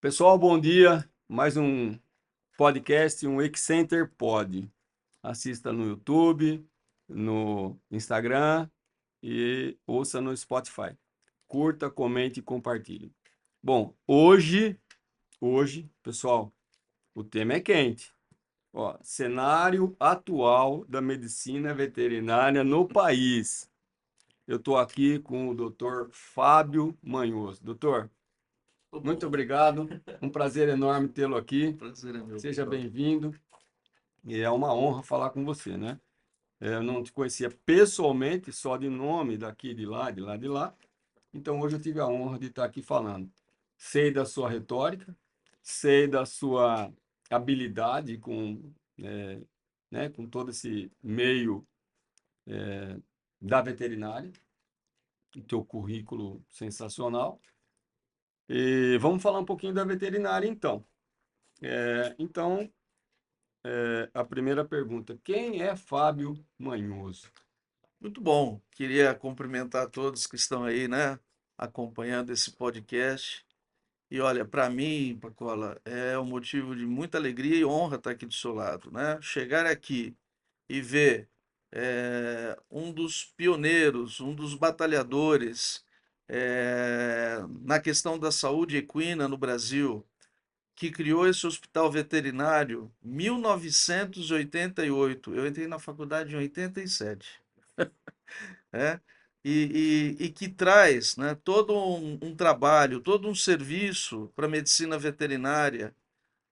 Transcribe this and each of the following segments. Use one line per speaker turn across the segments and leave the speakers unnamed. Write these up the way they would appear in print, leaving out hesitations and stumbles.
Pessoal, bom dia. Mais um podcast, um Excenter Pod. Assista no YouTube, no Instagram e ouça no Spotify. Curta, comente e compartilhe. Bom, hoje, pessoal, o tema é quente. Ó, cenário atual da medicina veterinária no país. Eu estou aqui com o Dr. Fábio Manhoso. Doutor,
Tô
muito
bom.
obrigado. Um prazer enorme tê-lo aqui.
Prazer é meu,
Seja
doutor.
bem-vindo. E é uma honra falar com você, né? Eu não te conhecia pessoalmente, só de nome, daqui, de lá, de lá, de lá. Então hoje eu tive a honra de estar aqui falando. Sei da sua retórica, sei da sua habilidade com todo esse meio da veterinária, o teu currículo sensacional. E vamos falar um pouquinho da veterinária, então. Então, a primeira pergunta: quem é Fábio Manhoso?
Muito bom. Queria cumprimentar todos que estão aí, né, acompanhando esse podcast. E olha, para mim, Pacola, é um motivo de muita alegria e honra estar aqui do seu lado, né? Chegar aqui e ver um dos pioneiros, um dos batalhadores na questão da saúde equina no Brasil, que criou esse hospital veterinário em 1988. Eu entrei na faculdade em 87, né? E que traz, né, todo um trabalho, todo um serviço para a medicina veterinária,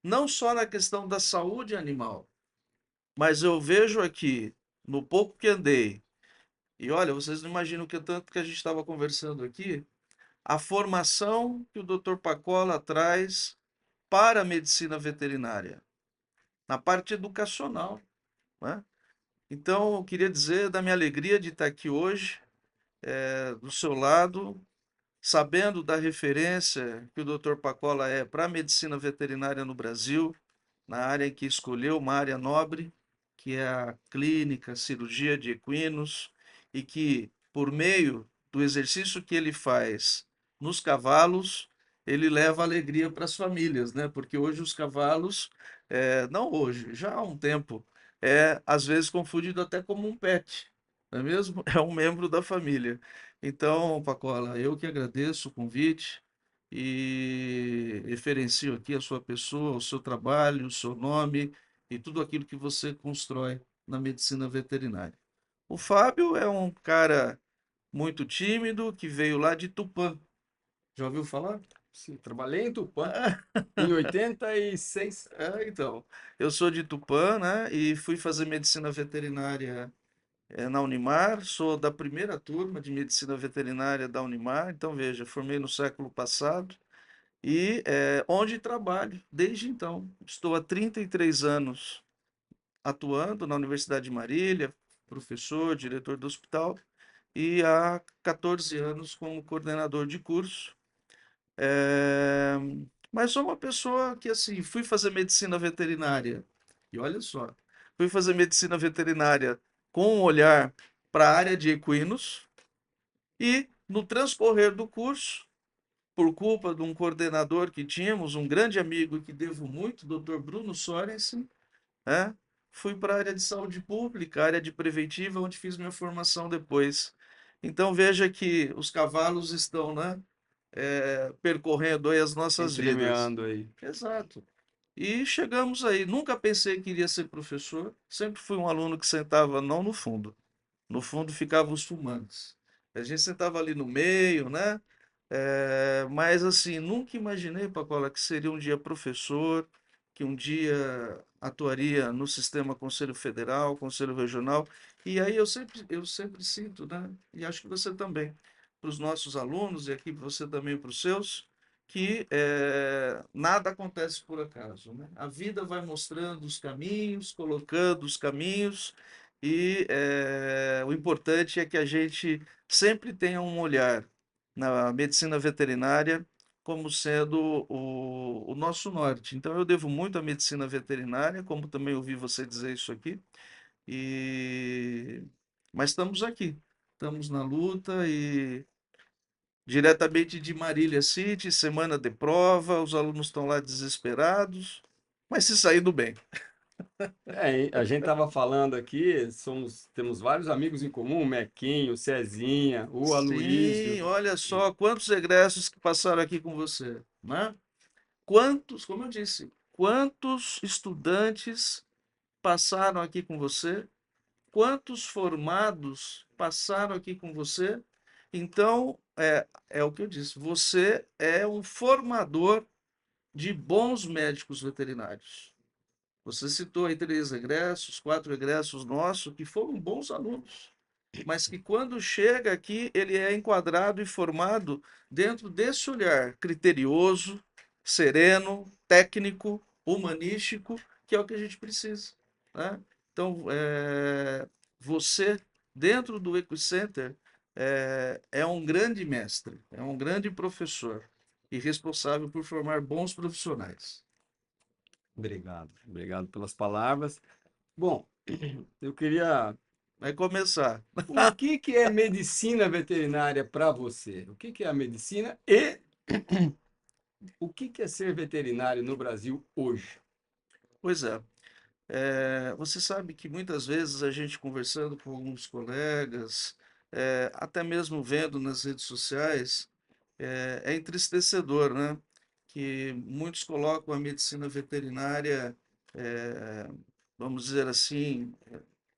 não só na questão da saúde animal, mas eu vejo aqui, no pouco que andei, e olha, vocês não imaginam que tanto que a gente estava conversando aqui, a formação que o Dr. Pacola traz para a medicina veterinária, na parte educacional, né? Então, eu queria dizer da minha alegria de estar aqui hoje, do seu lado, sabendo da referência que o Dr. Pacola é para a medicina veterinária no Brasil, na área em que escolheu, uma área nobre, que é a clínica, a cirurgia de equinos, e que, por meio do exercício que ele faz nos cavalos, ele leva alegria para as famílias, né? Porque hoje os cavalos, não hoje, já há um tempo, às vezes confundido até como um pet, não é mesmo? É um membro da família. Então, Pacola, eu que agradeço o convite e referencio aqui a sua pessoa, o seu trabalho, o seu nome e tudo aquilo que você constrói na medicina veterinária. O Fábio é um cara muito tímido que veio lá de Tupã. Já ouviu falar?
Sim, trabalhei em Tupã em 86.
Então, eu sou de Tupã, né? E fui fazer medicina veterinária na Unimar, sou da primeira turma de medicina veterinária da Unimar, então veja, formei no século passado e onde trabalho desde então. Estou há 33 anos atuando na Universidade de Marília, professor, diretor do hospital, e há 14 anos como coordenador de curso. Eh, mas sou uma pessoa que, assim, fui fazer medicina veterinária, e olha só, fui fazer medicina veterinária com um olhar para a área de equinos, e no transcorrer do curso, por culpa de um coordenador que tínhamos, um grande amigo que devo muito, Dr. Bruno Sorensen, né? Fui para a área de saúde pública, área de preventiva, onde fiz minha formação depois. Então veja que os cavalos estão, né, percorrendo aí as nossas vidas.
Entremeando aí.
Exato. E chegamos aí. Nunca pensei que iria ser professor. Sempre fui um aluno que sentava não no fundo. No fundo ficavam os fumantes. A gente sentava ali no meio, né? Mas assim, nunca imaginei, Pacola, que seria um dia professor, que um dia atuaria no sistema Conselho Federal, Conselho Regional. E aí eu sempre sinto, né? E acho que você também, para os nossos alunos e aqui você também para os seus, que nada acontece por acaso, né? A vida vai mostrando os caminhos, colocando os caminhos, e o importante é que a gente sempre tenha um olhar na medicina veterinária como sendo o nosso norte. Então, eu devo muito à medicina veterinária, como também ouvi você dizer isso aqui, e... mas estamos aqui, estamos na luta e diretamente de Marília City, semana de prova, os alunos estão lá desesperados, mas se saindo bem.
É, a gente estava falando aqui, temos vários amigos em comum, o Mequinho, o Cezinha, o
Sim,
Aloísio.
olha só quantos egressos que passaram aqui com você, né? Quantos, como eu disse, quantos estudantes passaram aqui com você? Quantos formados passaram aqui com você? Então, é o que eu disse, você é um formador de bons médicos veterinários. Você citou aí 3 egressos, 4 egressos nossos, que foram bons alunos, mas que quando chega aqui, ele é enquadrado e formado dentro desse olhar criterioso, sereno, técnico, humanístico, que é o que a gente precisa, né? Então, você, dentro do EquiCenter, é um grande mestre, é um grande professor e responsável por formar bons profissionais.
Obrigado, obrigado pelas palavras. Bom, eu queria.
Vai começar.
O que que é medicina veterinária para você? O que que é a medicina e o que que é ser veterinário no Brasil hoje?
Pois é. Você sabe que muitas vezes a gente conversando com alguns colegas, até mesmo vendo nas redes sociais, é entristecedor, né? Que muitos colocam a medicina veterinária, é, vamos dizer assim,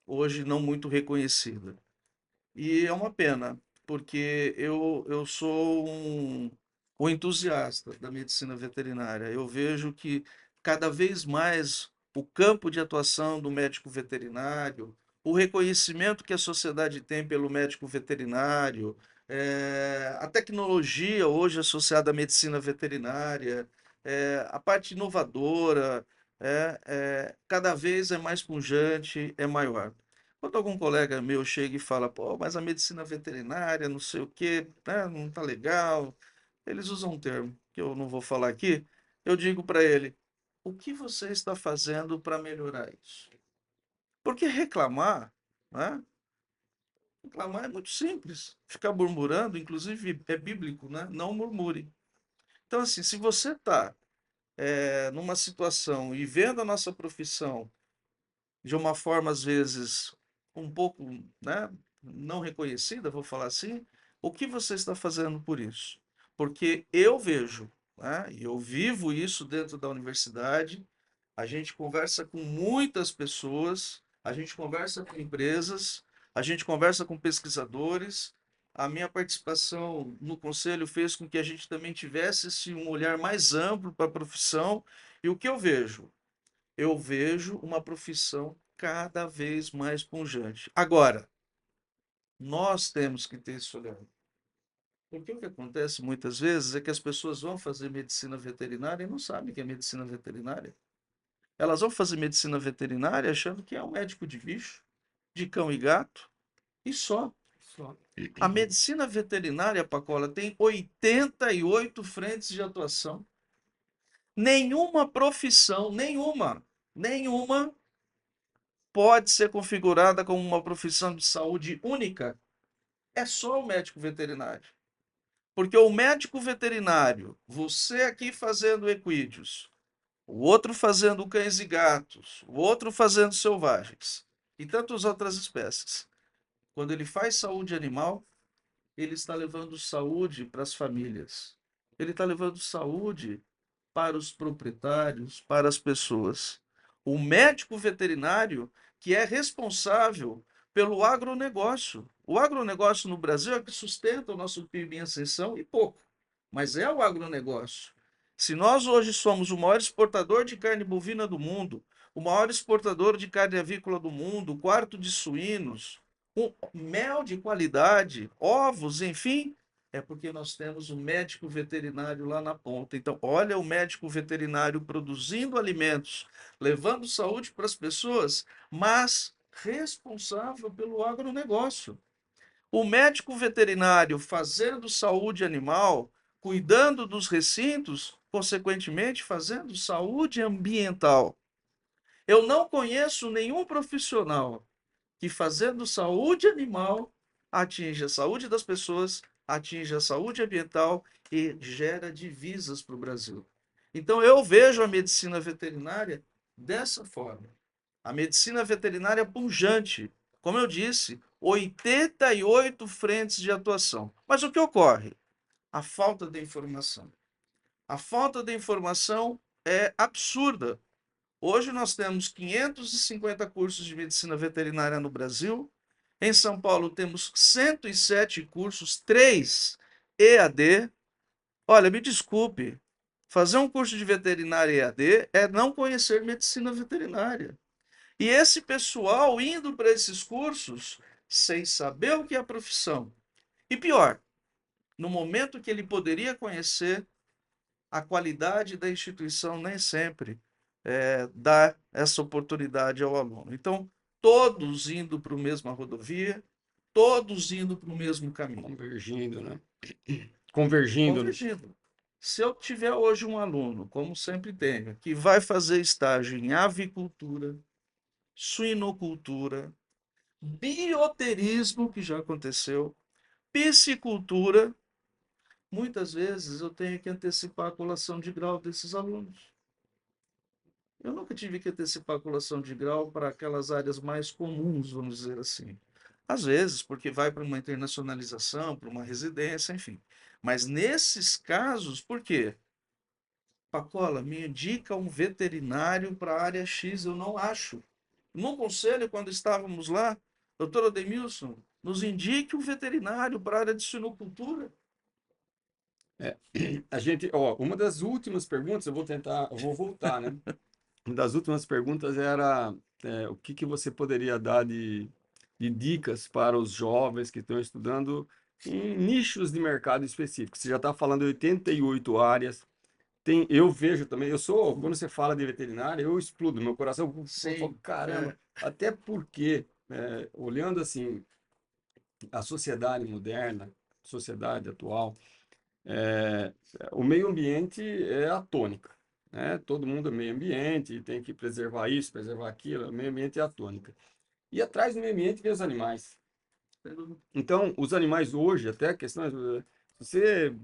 hoje não muito reconhecida. E é uma pena, porque eu sou um entusiasta da medicina veterinária. Eu vejo que cada vez mais o campo de atuação do médico veterinário, o reconhecimento que a sociedade tem pelo médico veterinário, a tecnologia hoje associada à medicina veterinária, a parte inovadora, cada vez é mais pujante, é maior. Quando algum colega meu chega e fala, pô, mas a medicina veterinária, não sei o quê, né, não tá legal, eles usam um termo que eu não vou falar aqui, eu digo para ele, o que você está fazendo para melhorar isso? Porque reclamar, né? Reclamar é muito simples. Ficar murmurando, inclusive é bíblico, né? Não murmure. Então, assim, se você está numa situação e vendo a nossa profissão de uma forma, às vezes, um pouco, né, não reconhecida, vou falar assim, o que você está fazendo por isso? Porque eu vejo, né, e eu vivo isso dentro da universidade, a gente conversa com muitas pessoas, a gente conversa com empresas, a gente conversa com pesquisadores. A minha participação no conselho fez com que a gente também tivesse um olhar mais amplo para a profissão. E o que eu vejo? Eu vejo uma profissão cada vez mais pujante. Agora, nós temos que ter esse olhar. Porque o que acontece muitas vezes é que as pessoas vão fazer medicina veterinária e não sabem que é medicina veterinária. Elas vão fazer medicina veterinária achando que é um médico de bicho, de cão e gato, e só.
Só.
A medicina veterinária, Pacola, tem 88 frentes de atuação. Nenhuma profissão, nenhuma pode ser configurada como uma profissão de saúde única. É só o médico veterinário. Porque o médico veterinário, você aqui fazendo equídeos, o outro fazendo cães e gatos, o outro fazendo selvagens, e tantas outras espécies. Quando ele faz saúde animal, ele está levando saúde para as famílias. Ele está levando saúde para os proprietários, para as pessoas. O médico veterinário que é responsável pelo agronegócio. O agronegócio no Brasil é que sustenta o nosso PIB em ascensão e pouco, mas é o agronegócio. Se nós hoje somos o maior exportador de carne bovina do mundo, o maior exportador de carne avícola do mundo, o quarto de suínos, um mel de qualidade, ovos, enfim, é porque nós temos um médico veterinário lá na ponta. Então, olha o médico veterinário produzindo alimentos, levando saúde para as pessoas, mas responsável pelo agronegócio. O médico veterinário fazendo saúde animal, cuidando dos recintos, consequentemente fazendo saúde ambiental. Eu não conheço nenhum profissional que fazendo saúde animal atinge a saúde das pessoas atinge a saúde ambiental e gera divisas para o Brasil. Então, eu vejo a medicina veterinária dessa forma. A medicina veterinária pujante, como eu disse, 88 frentes de atuação. Mas o que ocorre? A falta de informação. A falta de informação é absurda. Hoje nós temos 550 cursos de medicina veterinária no Brasil. Em São Paulo temos 107 cursos, 3 EAD. Olha, me desculpe, fazer um curso de veterinária EAD é não conhecer medicina veterinária. E esse pessoal indo para esses cursos sem saber o que é a profissão. E pior, no momento que ele poderia conhecer, a qualidade da instituição nem sempre dá essa oportunidade ao aluno. Então, todos indo para a mesma rodovia, todos indo para o mesmo caminho.
Convergindo, né? Convergindo.
Convergindo. Se eu tiver hoje um aluno, como sempre tenho, que vai fazer estágio em avicultura, suinocultura, bioterismo, que já aconteceu, piscicultura, muitas vezes eu tenho que antecipar a colação de grau desses alunos. Eu nunca tive que antecipar a colação de grau para aquelas áreas mais comuns, vamos dizer assim. Às vezes, porque vai para uma internacionalização, para uma residência, enfim. Mas nesses casos, por quê? Pacola, me indica um veterinário para a área X, eu não acho. No conselho, quando estávamos lá, doutor Ademilson, nos indique um veterinário para a área de suinocultura.
É, a gente, ó, uma das últimas perguntas, eu vou voltar, né? Uma das últimas perguntas era o que que você poderia dar de dicas para os jovens que estão estudando em nichos de mercado específicos. Você já está falando de 88 áreas. Tem, eu vejo também, quando você fala de veterinária, eu explodo, meu coração, eu falo,
Sim,
caramba, até porque, olhando assim, a sociedade moderna, sociedade atual, é, o meio ambiente é a tônica, né? Todo mundo é meio ambiente, tem que preservar isso, preservar aquilo, o meio ambiente é a tônica. E atrás do meio ambiente vem os animais. Então, os animais hoje, até a questão, se você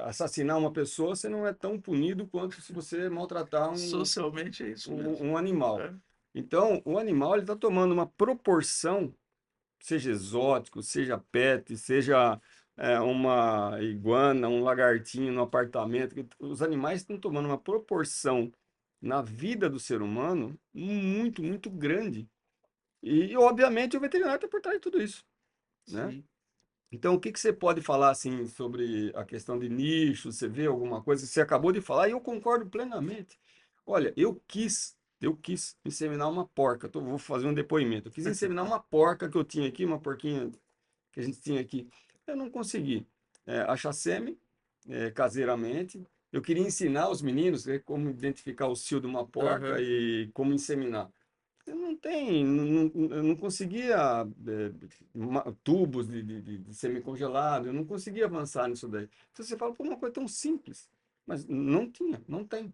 assassinar uma pessoa, você não é tão punido quanto se você maltratar
socialmente é isso mesmo.
um animal.
É.
Então, o animal ele está tomando uma proporção, seja exótico, seja pet, seja uma iguana, um lagartinho no apartamento, que os animais estão tomando uma proporção na vida do ser humano muito, muito grande. E, obviamente, o veterinário está por trás de tudo isso, né?
Sim.
Então, o que que você pode falar assim sobre a questão de nicho? Você vê alguma coisa? Você acabou de falar e eu concordo plenamente. Olha, eu quis inseminar uma porca. Vou fazer um depoimento. Eu quis inseminar uma porca que eu tinha aqui, uma porquinha que a gente tinha aqui. Eu não consegui achar sêmen caseiramente. Eu queria ensinar os meninos como identificar o cio de uma porca
Aham.
e como inseminar. Eu não tem, eu não conseguia tubos de semi-congelado, eu não conseguia avançar nisso daí. Então você fala, pô, uma coisa tão simples, mas não tinha, não tem.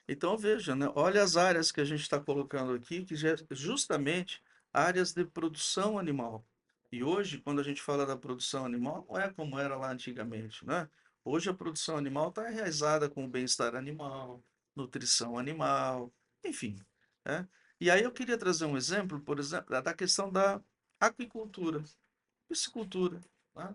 Então veja, né? Olha as áreas que a gente está colocando aqui, que já justamente áreas de produção animal. E hoje, quando a gente fala da produção animal, não é como era lá antigamente, né? Hoje a produção animal está enraizada com o bem-estar animal, nutrição animal, enfim, né? E aí eu queria trazer um exemplo, por exemplo, da questão da aquicultura, piscicultura, né?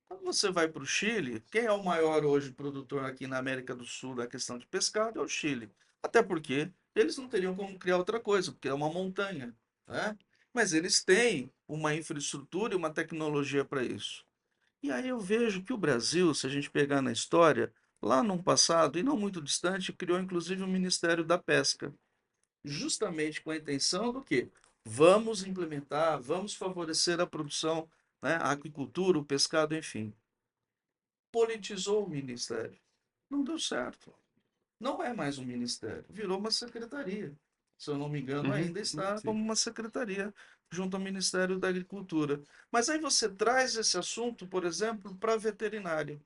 Quando você vai para o Chile, quem é o maior hoje produtor aqui na América do Sul da questão de pescado é o Chile. Até porque eles não teriam como criar outra coisa, porque é uma montanha, né? Mas eles têm uma infraestrutura e uma tecnologia para isso. E aí eu vejo que o Brasil, se a gente pegar na história, lá num passado, e não muito distante, criou inclusive o Ministério da Pesca, justamente com a intenção do quê? Vamos implementar, vamos favorecer a produção, né, a aquicultura, o pescado, enfim. Politizou o ministério. Não deu certo. Não é mais um ministério, virou uma secretaria. Se eu não me engano,
Uhum,
ainda está
sim.
como uma secretaria junto ao Ministério da Agricultura. Mas aí você traz esse assunto, por exemplo, para veterinário.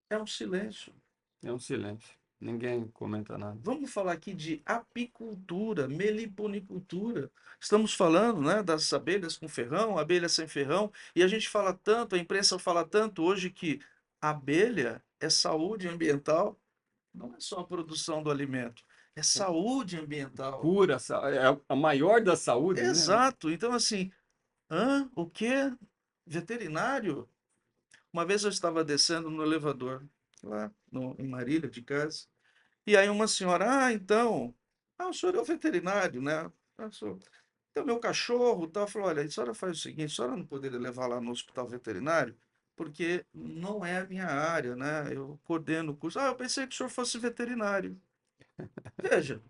É um silêncio.
É um silêncio. Ninguém comenta nada.
Vamos falar aqui de apicultura, meliponicultura. Estamos falando, né, das abelhas com ferrão, abelha sem ferrão, e a gente fala tanto, a imprensa fala tanto hoje que abelha é saúde ambiental, não é só a produção do alimento, é saúde ambiental.
Cura, é a maior das saúdes, né?
Exato. Então, assim, o quê? Veterinário? Uma vez eu estava descendo no elevador, lá em Marília, de casa, e aí uma senhora, então, o senhor é o veterinário, né? Sou. Então, meu cachorro, tal, falou, olha, a senhora faz o seguinte, a senhora não poderia levar lá no hospital veterinário, porque não é a minha área, né? Eu coordeno o curso. Eu pensei que o senhor fosse veterinário. Veja,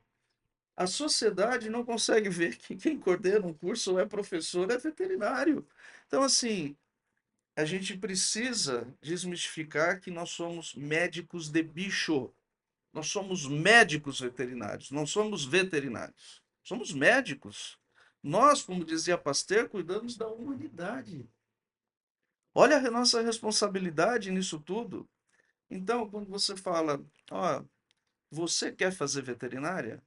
a sociedade não consegue ver que quem coordena um curso ou é professor é veterinário. Então, assim, a gente precisa desmistificar que nós somos médicos de bicho. Nós somos médicos veterinários, não somos veterinários. Somos médicos. Nós, como dizia Pasteur, cuidamos da humanidade. Olha a nossa responsabilidade nisso tudo. Então, quando você fala, ó, você quer fazer veterinária?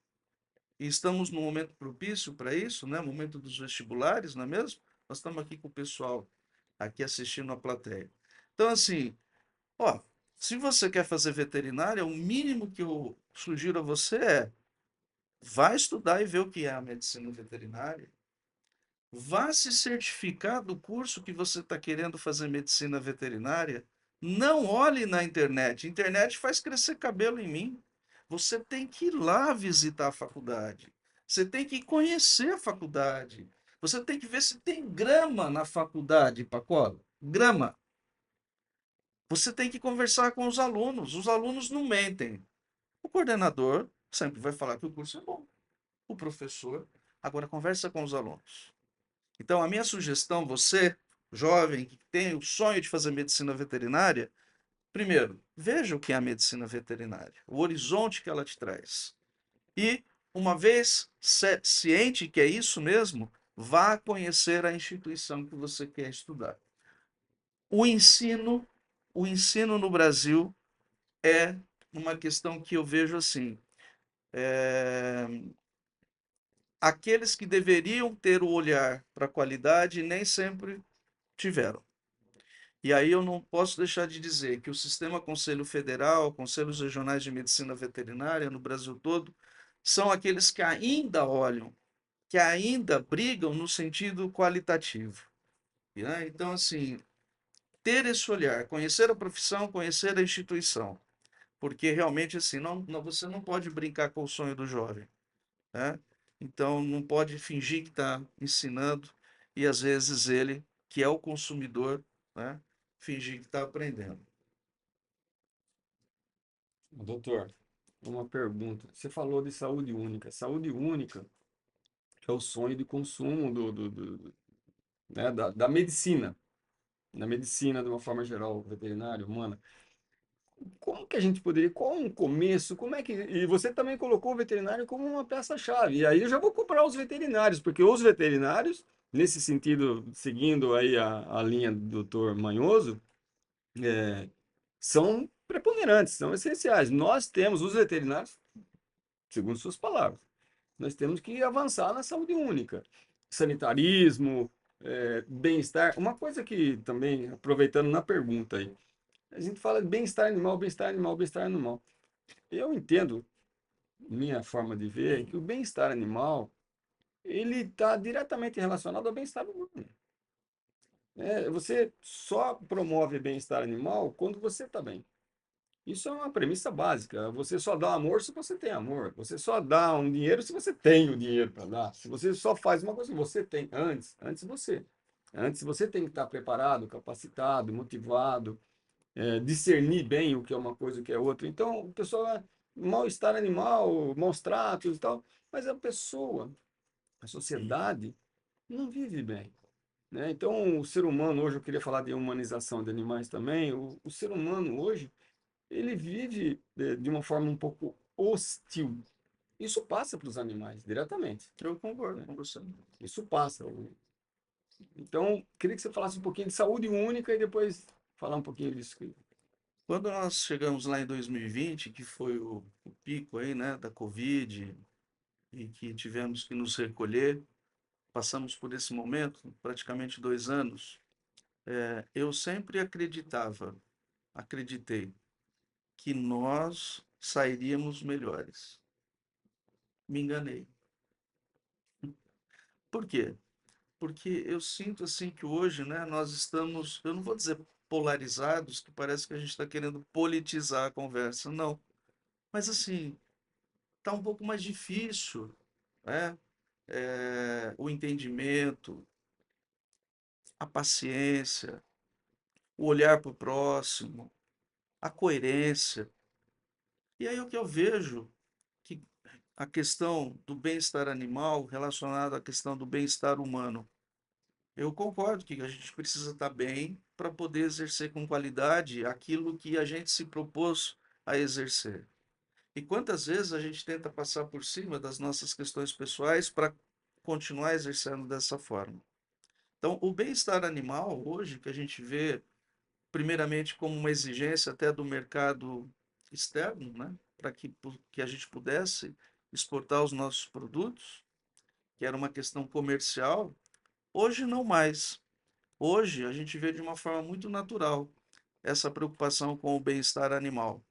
E estamos num momento propício para isso, né? Momento dos vestibulares, não é mesmo? Nós estamos aqui com o pessoal aqui assistindo a plateia. Então, assim, ó, se você quer fazer veterinária, o mínimo que eu sugiro a você é vá estudar e ver o que é a medicina veterinária. Vá se certificar do curso que você está querendo fazer medicina veterinária. Não olhe na internet. A internet faz crescer cabelo em mim. Você tem que ir lá visitar a faculdade. Você tem que conhecer a faculdade. Você tem que ver se tem grama na faculdade, Pacola. Grama. Você tem que conversar com os alunos. Os alunos não mentem. O coordenador sempre vai falar que o curso é bom. O professor. Agora conversa com os alunos. Então, a minha sugestão, você, jovem, que tem o sonho de fazer medicina veterinária, primeiro, veja o que é a medicina veterinária, o horizonte que ela te traz. E, uma vez ciente que é isso mesmo, vá conhecer a instituição que você quer estudar. O ensino, o ensino no Brasil é uma questão que eu vejo assim. é, Aqueles que deveriam ter o olhar para a qualidade nem sempre tiveram. E aí eu não posso deixar de dizer que o sistema Conselho Federal, Conselhos Regionais de Medicina Veterinária no Brasil todo, são aqueles que ainda olham, que ainda brigam no sentido qualitativo. Né? Então, assim, ter esse olhar, conhecer a profissão, conhecer a instituição, porque realmente assim, você não pode brincar com o sonho do jovem. Né? Então, não pode fingir que está ensinando e às vezes ele, que é o consumidor, né, fingir que está aprendendo.
Doutor, uma pergunta. Você falou de saúde única. Saúde única é o sonho de consumo né, da medicina. Na medicina, de uma forma geral, veterinária, humana. Como que a gente poderia, qual um começo, como é que, e você também colocou o veterinário como uma peça-chave, e aí eu já vou comprar os veterinários, porque os veterinários, nesse sentido, seguindo aí a linha do doutor Manhoso, é, são preponderantes, são essenciais. Nós temos, os veterinários, segundo suas palavras, nós temos que avançar na saúde única, sanitarismo, bem-estar. Uma coisa que também, aproveitando na pergunta aí, a gente fala de bem-estar animal, bem-estar animal, bem-estar animal. Eu entendo, minha forma de ver, que o bem-estar animal, ele está diretamente relacionado ao bem-estar humano. Você só promove bem-estar animal quando você está bem. Isso é uma premissa básica. Você só dá amor se você tem amor. Você só dá um dinheiro se você tem o dinheiro para dar. Se você só faz uma coisa que você tem antes você. Antes você tem que estar preparado, capacitado, motivado, discernir bem o que é uma coisa e o que é outra. Então, o pessoal é mal-estar animal, maus tratos e tal, mas a pessoa, a sociedade, não vive bem. Né? Então, o ser humano, hoje eu queria falar de humanização de animais também, o ser humano hoje, ele vive de uma forma um pouco hostil. Isso passa para os animais, diretamente.
Eu concordo
Né?
com você.
Isso passa. Então, queria que você falasse um pouquinho de saúde única e depois falar um pouquinho disso.
Quando nós chegamos lá em 2020, que foi o pico aí, né, da Covid, e que tivemos que nos recolher, passamos por esse momento, praticamente 2 anos, eu sempre acreditei que nós sairíamos melhores. Me enganei. Por quê? Porque eu sinto assim que hoje, né, nós estamos, eu não vou dizer polarizados, que parece que a gente está querendo politizar a conversa, não. Mas assim, está um pouco mais difícil, né? O entendimento, a paciência, o olhar para o próximo, a coerência. E aí o que eu vejo que a questão do bem-estar animal relacionada à questão do bem-estar humano. Eu concordo que a gente precisa estar bem para poder exercer com qualidade aquilo que a gente se propôs a exercer. E quantas vezes a gente tenta passar por cima das nossas questões pessoais para continuar exercendo dessa forma? Então, o bem-estar animal, hoje, que a gente vê primeiramente como uma exigência até do mercado externo, né? Para que a gente pudesse exportar os nossos produtos, que era uma questão comercial, hoje não mais. Hoje a gente vê de uma forma muito natural essa preocupação com o bem-estar animal.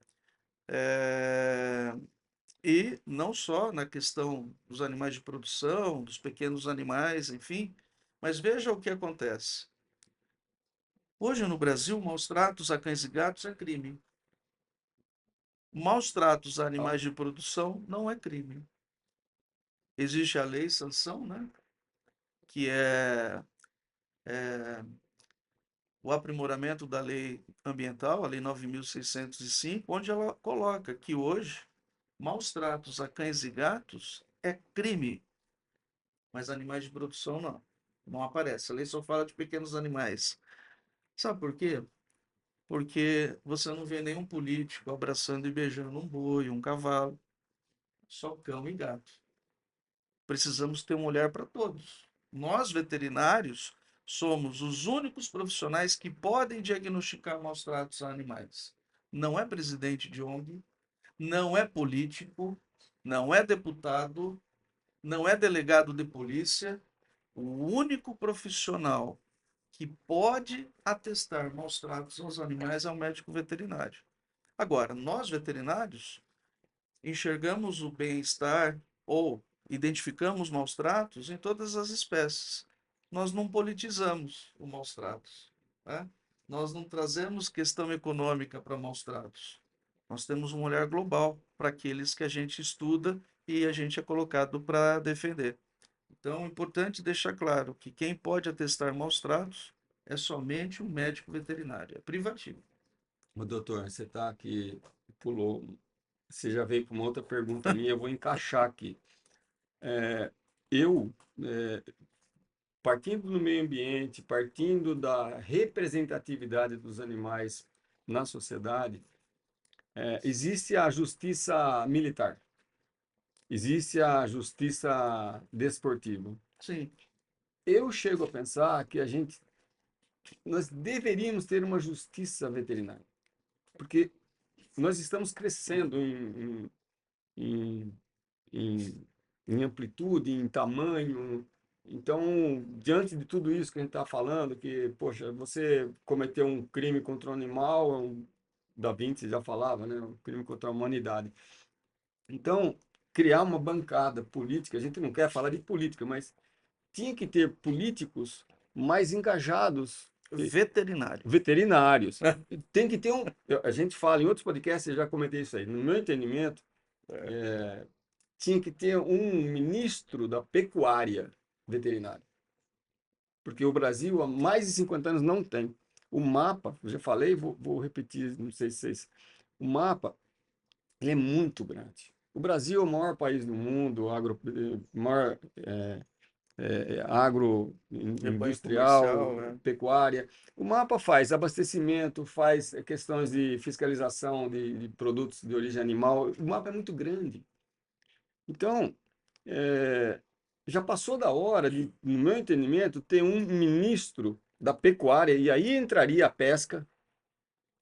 É, E não só na questão dos animais de produção, dos pequenos animais, enfim, mas veja o que acontece. Hoje no Brasil, maus tratos a cães e gatos é crime. Maus tratos a animais de produção não é crime. Existe a lei sanção, né? Que é o aprimoramento da lei ambiental, a lei 9.605, onde ela coloca que hoje maus tratos a cães e gatos é crime, mas animais de produção não. Não aparece. A lei só fala de pequenos animais. Sabe por quê? Porque você não vê nenhum político abraçando e beijando um boi, um cavalo, só cão e gato. Precisamos ter um olhar para todos. Nós, veterinários, somos os únicos profissionais que podem diagnosticar maus tratos a animais. Não é presidente de ONG, não é político, não é deputado, não é delegado de polícia. O único profissional que pode atestar maus tratos aos animais é o médico veterinário. Agora, nós veterinários enxergamos o bem-estar ou identificamos maus tratos em todas as espécies. Nós não politizamos os maus tratos, né? Nós não trazemos questão econômica para maus tratos. Nós temos um olhar global para aqueles que a gente estuda e a gente é colocado para defender. Então, é importante deixar claro que quem pode atestar maus tratos é somente o médico veterinário, é privativo.
Ô, doutor, você está aqui, pulou, você já veio com uma outra pergunta minha, eu vou encaixar aqui. É, eu, é, partindo do meio ambiente, partindo da representatividade dos animais na sociedade, existe a justiça militar, existe a justiça desportiva.
Sim,
Eu chego a pensar que nós deveríamos ter uma justiça veterinária, porque nós estamos crescendo em, em, em amplitude, em tamanho. Então, diante de tudo isso que a gente está falando, que, poxa, você cometeu um crime contra um animal, Da Vinci já falava, né? Um crime contra a humanidade. Então, criar uma bancada política, a gente não quer falar de política, mas tinha que ter políticos mais engajados,
veterinário.
veterinários. Tem que ter um. A gente fala em outros podcasts, eu já comentei isso aí. No meu entendimento, tinha que ter um ministro da pecuária veterinária. Porque o Brasil, há mais de 50 anos, não tem. O mapa, eu já falei, vou repetir, não sei se vocês. O mapa, ele é muito grande. O Brasil é o maior país do mundo, maior
Rebanho comercial,
agroindustrial,
né?
pecuária. O mapa faz abastecimento, faz questões de fiscalização de produtos de origem animal. O mapa é muito grande. Então, é, já passou da hora de, no meu entendimento, ter um ministro da pecuária, e aí entraria a pesca,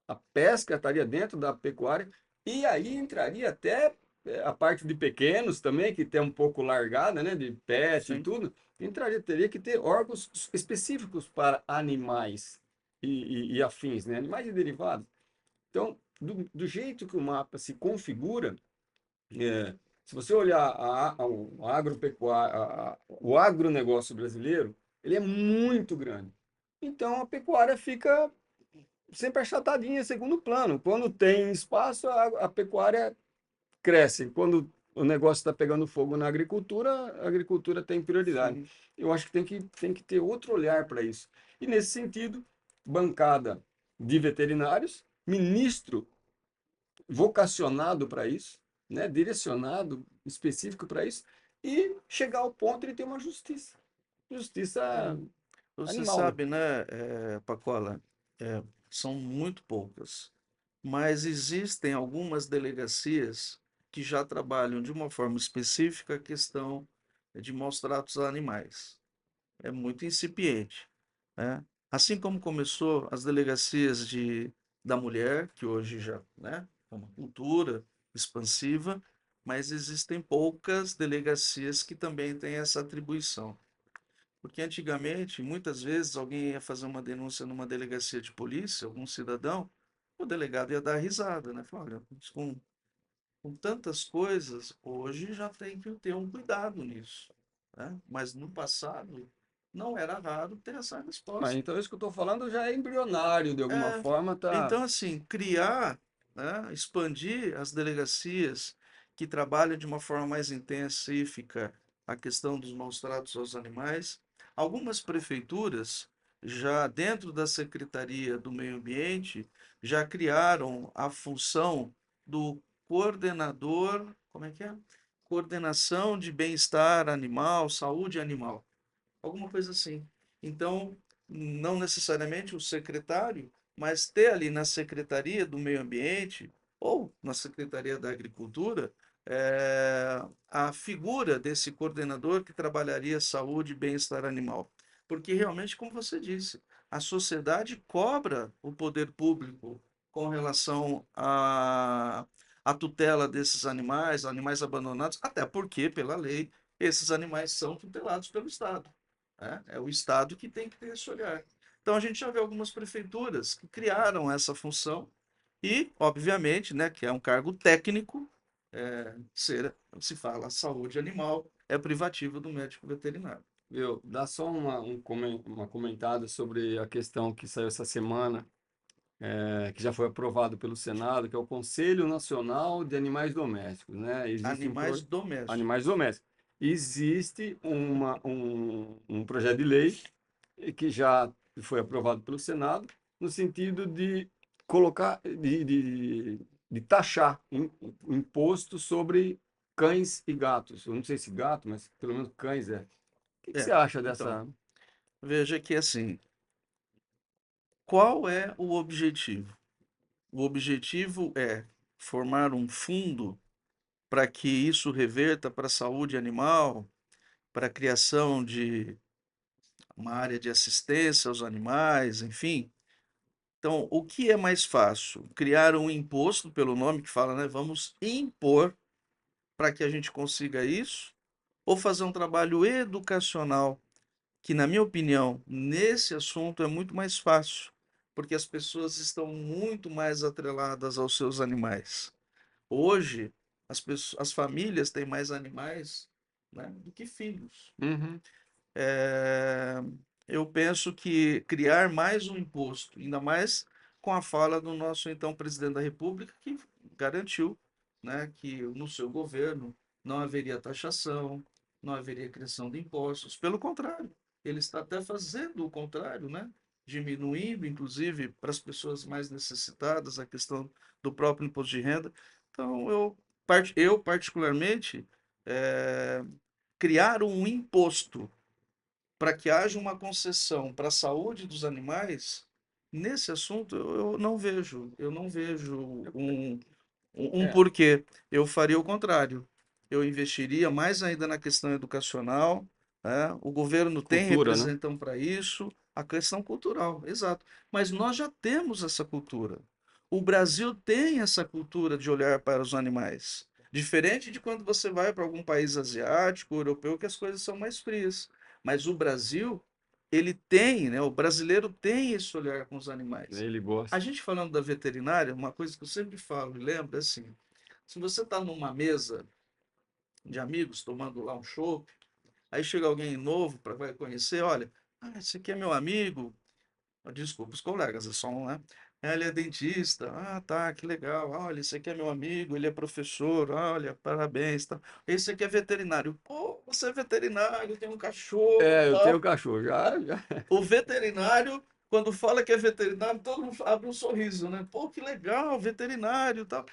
A pesca estaria dentro da pecuária, e aí entraria até a parte de pequenos também, que tem um pouco largada, né, de pet e
Sim.
tudo, entraria, teria que ter órgãos específicos para animais e afins, né, animais e derivados. Então, do jeito que o mapa se configura, se você olhar o agropecuário, o agronegócio brasileiro, ele é muito grande. Então, a pecuária fica sempre achatadinha, segundo plano. Quando tem espaço, a pecuária cresce. Quando o negócio está pegando fogo na agricultura, a agricultura tem prioridade.
Sim.
Eu acho que tem que ter outro olhar para isso. E nesse sentido, bancada de veterinários, ministro vocacionado para isso, né, direcionado específico para isso, e chegar ao ponto de ter uma justiça. Justiça
É. Você
animal, né?
sabe, né, Pacola, é, são muito poucas, mas existem algumas delegacias que já trabalham de uma forma específica a questão de maus tratos a animais. É muito incipiente, né? Assim como começou as delegacias da mulher, que hoje já, né, é uma cultura expansiva, mas existem poucas delegacias que também têm essa atribuição. Porque antigamente, muitas vezes, alguém ia fazer uma denúncia numa delegacia de polícia, algum cidadão, o delegado ia dar risada, né? Falar, olha, com tantas coisas, hoje já tem que ter um cuidado nisso, né? Mas no passado, não era raro ter essa
Mas
resposta.
então isso que eu estou falando já é embrionário de alguma
É,
forma, tá?
então, assim, criar, né, expandir as delegacias que trabalham de uma forma mais intensífica a questão dos maus tratos aos animais. Algumas prefeituras, já dentro da Secretaria do Meio Ambiente, já criaram a função do coordenador, como é que é? Coordenação de bem-estar animal, saúde animal, alguma coisa assim. Então, não necessariamente o secretário, mas ter ali na Secretaria do Meio Ambiente ou na Secretaria da Agricultura a figura desse coordenador que trabalharia saúde e bem-estar animal. Porque realmente, como você disse, a sociedade cobra o poder público com relação à tutela desses animais, animais abandonados, até porque, pela lei, esses animais são tutelados pelo Estado, né? É o Estado que tem que ter esse olhar. Então a gente já vê algumas prefeituras que criaram essa função e, obviamente, né, que é um cargo técnico, se fala saúde animal, é privativo do médico veterinário.
Viu? Dá só uma comentada sobre a questão que saiu essa semana, que já foi aprovado pelo Senado, que é o Conselho Nacional de Animais Domésticos, né?
Animais domésticos.
Animais domésticos. Existe um projeto de lei que já foi aprovado pelo Senado, no sentido de colocar, de taxar imposto sobre cães e gatos. Eu não sei se gato, mas pelo menos cães é. O que você
É,
acha
então,
dessa?
veja que assim, qual é o objetivo? O objetivo é formar um fundo para que isso reverta para a saúde animal, para a criação de uma área de assistência aos animais, enfim. Então, o que é mais fácil? Criar um imposto, pelo nome que fala, né? Vamos impor para que a gente consiga isso, ou fazer um trabalho educacional, que, na minha opinião, nesse assunto é muito mais fácil, porque as pessoas estão muito mais atreladas aos seus animais. Hoje, as famílias têm mais animais, né, do que filhos.
Uhum.
É, eu penso que criar mais um imposto, ainda mais com a fala do nosso então presidente da República, que garantiu, né, que no seu governo não haveria taxação, não haveria criação de impostos. Pelo contrário, ele está até fazendo o contrário, né? Diminuindo, inclusive, para as pessoas mais necessitadas, a questão do próprio imposto de renda. Então, eu particularmente, eh, criar um imposto para que haja uma concessão para a saúde dos animais, nesse assunto eu não vejo um
É,
porquê. Eu faria o contrário. Eu investiria mais ainda na questão educacional, né? O governo tem
cultura, né?
representante para isso, a questão cultural, exato. Mas nós já temos essa cultura. O Brasil tem essa cultura de olhar para os animais. Diferente de quando você vai para algum país asiático, europeu, que as coisas são mais frias. Mas o Brasil, ele tem, né? O brasileiro tem esse olhar com os animais.
Ele
A
gosta.
gente falando da veterinária, uma coisa que eu sempre falo e lembro é assim: se você está numa mesa de amigos tomando lá um chopp, aí chega alguém novo para vai conhecer, olha, esse aqui é meu amigo, desculpa os colegas, é só um, né? Ele é dentista. Ah, tá, que legal. Olha, esse aqui é meu amigo, ele é professor. Olha, parabéns, tá. Esse aqui é veterinário. Pô, você é veterinário, tem um cachorro,
É, eu tenho
tal.
cachorro, já.
O veterinário, quando fala que é veterinário, todo mundo abre um sorriso, né? Pô, que legal, veterinário, tal.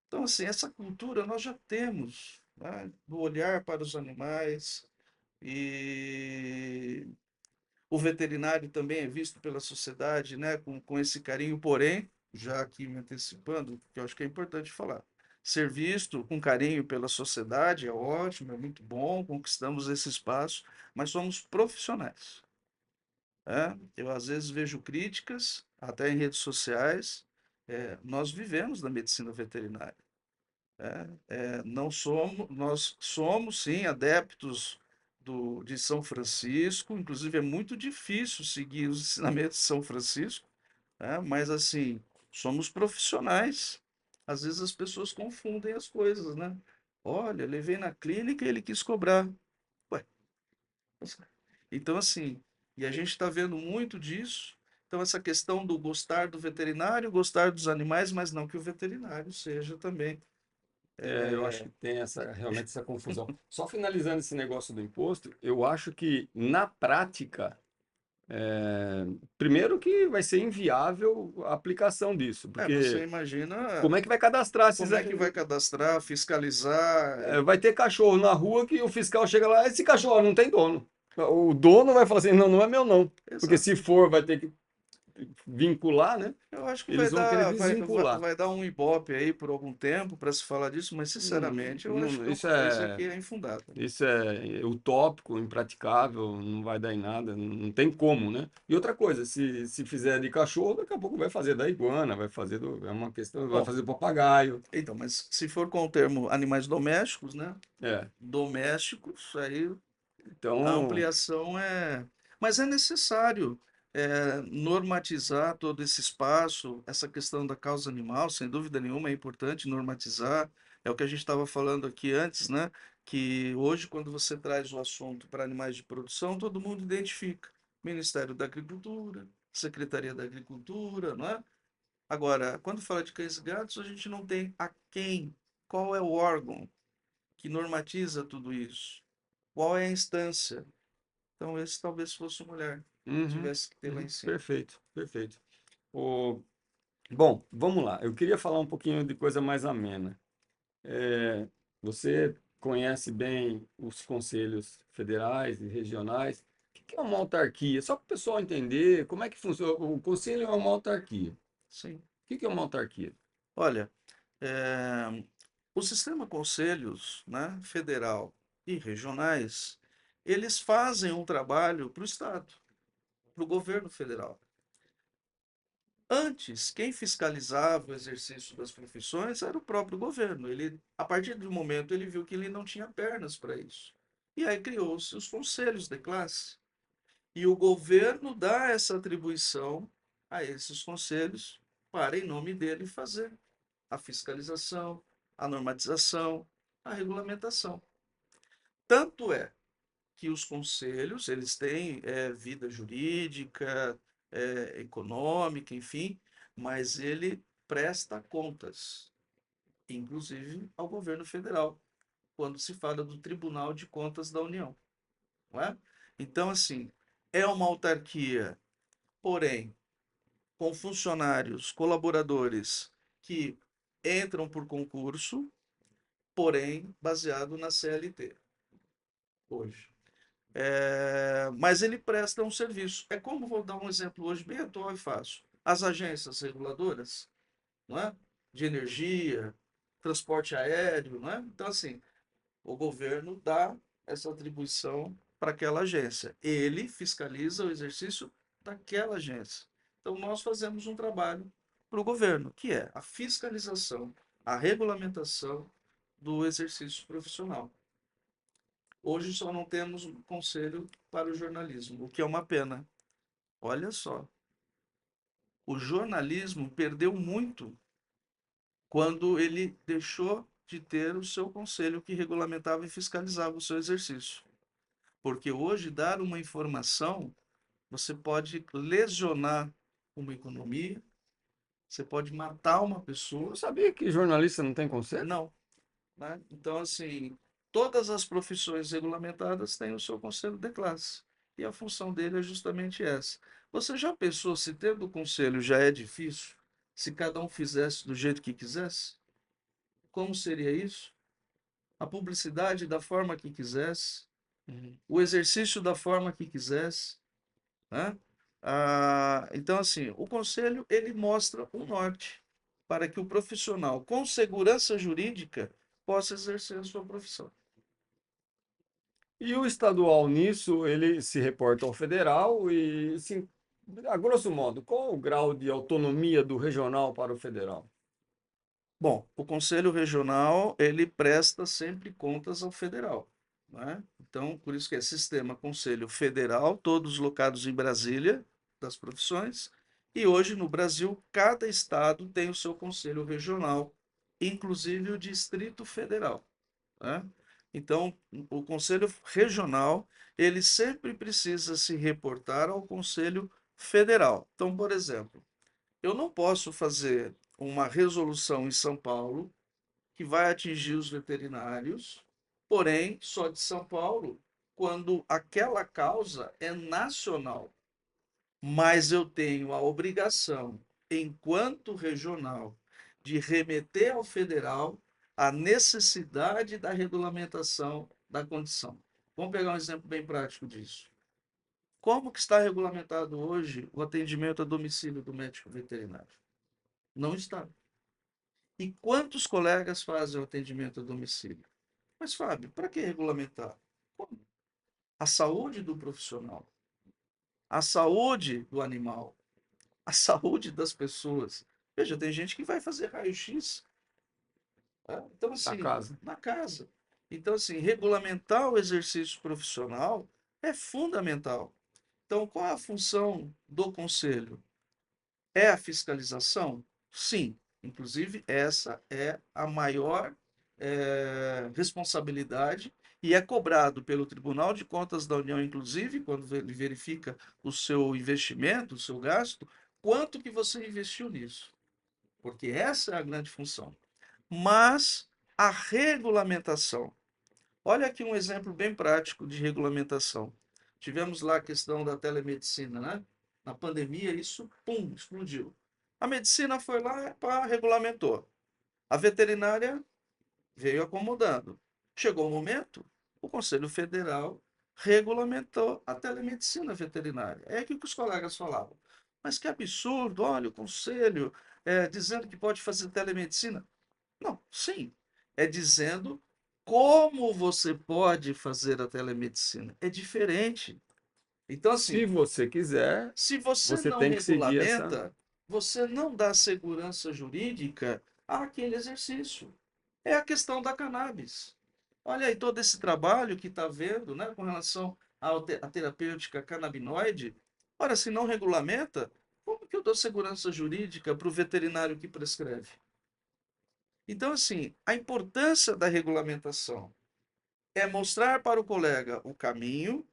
Então, assim, essa cultura nós já temos, né? Do olhar para os animais e o veterinário também é visto pela sociedade, né, com esse carinho, porém, já aqui me antecipando, que eu acho que é importante falar, ser visto com carinho pela sociedade é ótimo, é muito bom, conquistamos esse espaço, mas somos profissionais, né? Eu às vezes vejo críticas, até em redes sociais, nós vivemos da medicina veterinária. Não somos, nós somos sim adeptos de São Francisco, inclusive é muito difícil seguir os ensinamentos de São Francisco, né? Mas assim, somos profissionais. Às vezes as pessoas confundem as coisas, né? Olha, levei na clínica e ele quis cobrar. Ué, então assim, e a gente está vendo muito disso. Então essa questão do gostar do veterinário, gostar dos animais, mas não que o veterinário seja também.
É, eu acho que tem realmente essa confusão. Só finalizando esse negócio do imposto, eu acho que na prática, primeiro que vai ser inviável a aplicação disso,
Você
porque
imagina
como é que vai cadastrar esses,
como é que vai cadastrar, fiscalizar.
vai ter cachorro na rua que o fiscal chega lá, esse cachorro não tem dono. O dono vai falar assim, não, não é meu não. Porque
Exato.
se for, vai ter que vincular, né?
Eu acho que
Eles vão querer desvincular.
vai dar um ibope aí por algum tempo para se falar disso, mas sinceramente eu acho que isso aqui é infundado.
Isso é utópico, impraticável, não vai dar em nada, não tem como, né? E outra coisa, se fizer de cachorro, daqui a pouco vai fazer da iguana, vai fazer é uma questão, vai
Bom,
fazer do papagaio.
então, mas se for com o termo animais domésticos, né?
É.
Domésticos, aí a
Então,
ampliação é. Mas é necessário normatizar todo esse espaço, essa questão da causa animal, sem dúvida nenhuma, é importante normatizar. É o que a gente estava falando aqui antes, né? Que hoje, quando você traz o assunto para animais de produção, todo mundo identifica. Ministério da Agricultura, Secretaria da Agricultura, não é? Agora, quando fala de cães e gatos, a gente não tem a quem, qual é o órgão que normatiza tudo isso? Qual é a instância? Então, esse talvez fosse uma mulher que
uhum,
tivesse que ter lá em cima.
perfeito, perfeito. O, bom, vamos lá. Eu queria falar um pouquinho de coisa mais amena. É, você conhece bem os conselhos federais e regionais. O que é uma autarquia? Só para o pessoal entender como é que funciona. O conselho é uma autarquia.
Sim.
O que é uma autarquia?
Olha, o sistema conselhos, né, federal e regionais, eles fazem um trabalho para o Estado, para o governo federal. Antes, quem fiscalizava o exercício das profissões era o próprio governo. Ele, a partir do momento, ele viu que ele não tinha pernas para isso. E aí criou-se os conselhos de classe. E o governo dá essa atribuição a esses conselhos para, em nome dele, fazer a fiscalização, a normatização, a regulamentação. Tanto é que os conselhos, eles têm vida jurídica, econômica, enfim, mas ele presta contas, inclusive ao governo federal, quando se fala do Tribunal de Contas da União, não é? Então, assim, é uma autarquia, porém, com funcionários, colaboradores que entram por concurso, porém baseado na CLT hoje. Mas ele presta um serviço. É como, vou dar um exemplo hoje bem atual e fácil. As agências reguladoras, não é? De energia, transporte aéreo, não é? Então, assim, o governo dá essa atribuição para aquela agência. Ele fiscaliza o exercício daquela agência. Então, nós fazemos um trabalho para o governo, que é a fiscalização, a regulamentação do exercício profissional. Hoje só não temos um conselho para o jornalismo, o que é uma pena. Olha só, o jornalismo perdeu muito quando ele deixou de ter o seu conselho que regulamentava e fiscalizava o seu exercício. Porque hoje dar uma informação, você pode lesionar uma economia, você pode matar uma pessoa.
Eu sabia que jornalista não tem conselho?
Não, né? Então, assim, todas as profissões regulamentadas têm o seu conselho de classe. E a função dele é justamente essa. Você já pensou se tendo o conselho já é difícil? Se cada um fizesse do jeito que quisesse? Como seria isso? A publicidade da forma que quisesse,
Uhum.
o exercício da forma que quisesse, né? Então, assim, o conselho ele mostra um norte para que o profissional com segurança jurídica possa exercer a sua profissão.
E o estadual nisso, ele se reporta ao federal e, assim, a grosso modo, qual o grau de autonomia do regional para o federal?
Bom, o Conselho Regional, ele presta sempre contas ao federal, né? Então, por isso que é sistema Conselho Federal, todos locados em Brasília, das profissões, e hoje no Brasil, cada estado tem o seu Conselho Regional, inclusive o Distrito Federal, né? Então, o Conselho Regional, ele sempre precisa se reportar ao Conselho Federal. Então, por exemplo, eu não posso fazer uma resolução em São Paulo que vai atingir os veterinários, porém só de São Paulo, quando aquela causa é nacional. Mas eu tenho a obrigação, enquanto regional, de remeter ao federal a necessidade da regulamentação da condição. Vamos pegar um exemplo bem prático disso. Como que está regulamentado hoje o atendimento a domicílio do médico veterinário? Não está. E quantos colegas fazem o atendimento a domicílio? Mas, Fábio, para que regulamentar? Como? A saúde do profissional, a saúde do animal, a saúde das pessoas. Veja, tem gente que vai fazer raio-x, tá? Então,
Da
assim,
casa.
na casa. Então, assim, regulamentar o exercício profissional é fundamental. Então, qual é a função do conselho? É a fiscalização? Sim. Inclusive, essa é a maior responsabilidade e é cobrado pelo Tribunal de Contas da União, inclusive, quando ele verifica o seu investimento, o seu gasto, quanto que você investiu nisso. Porque essa é a grande função. Mas a regulamentação. Olha aqui um exemplo bem prático de regulamentação. Tivemos lá a questão da telemedicina, né? Na pandemia, isso, pum, explodiu. A medicina foi lá para regulamentou. A veterinária veio acomodando. Chegou o momento, o Conselho Federal regulamentou a telemedicina veterinária. É aquilo que os colegas falavam. Mas que absurdo, olha, o Conselho dizendo que pode fazer telemedicina. Não, sim. É dizendo como você pode fazer a telemedicina. É diferente. Então,
Se
assim,
você quiser,
se você
você
não
tem que seguir essa.
regulamenta, você não dá segurança jurídica àquele exercício. É a questão da cannabis. Olha aí todo esse trabalho que está vendo, né, com relação à terapêutica canabinoide. Ora, se não regulamenta, como que eu dou segurança jurídica para o veterinário que prescreve? Então, assim, a importância da regulamentação é mostrar para o colega o caminho,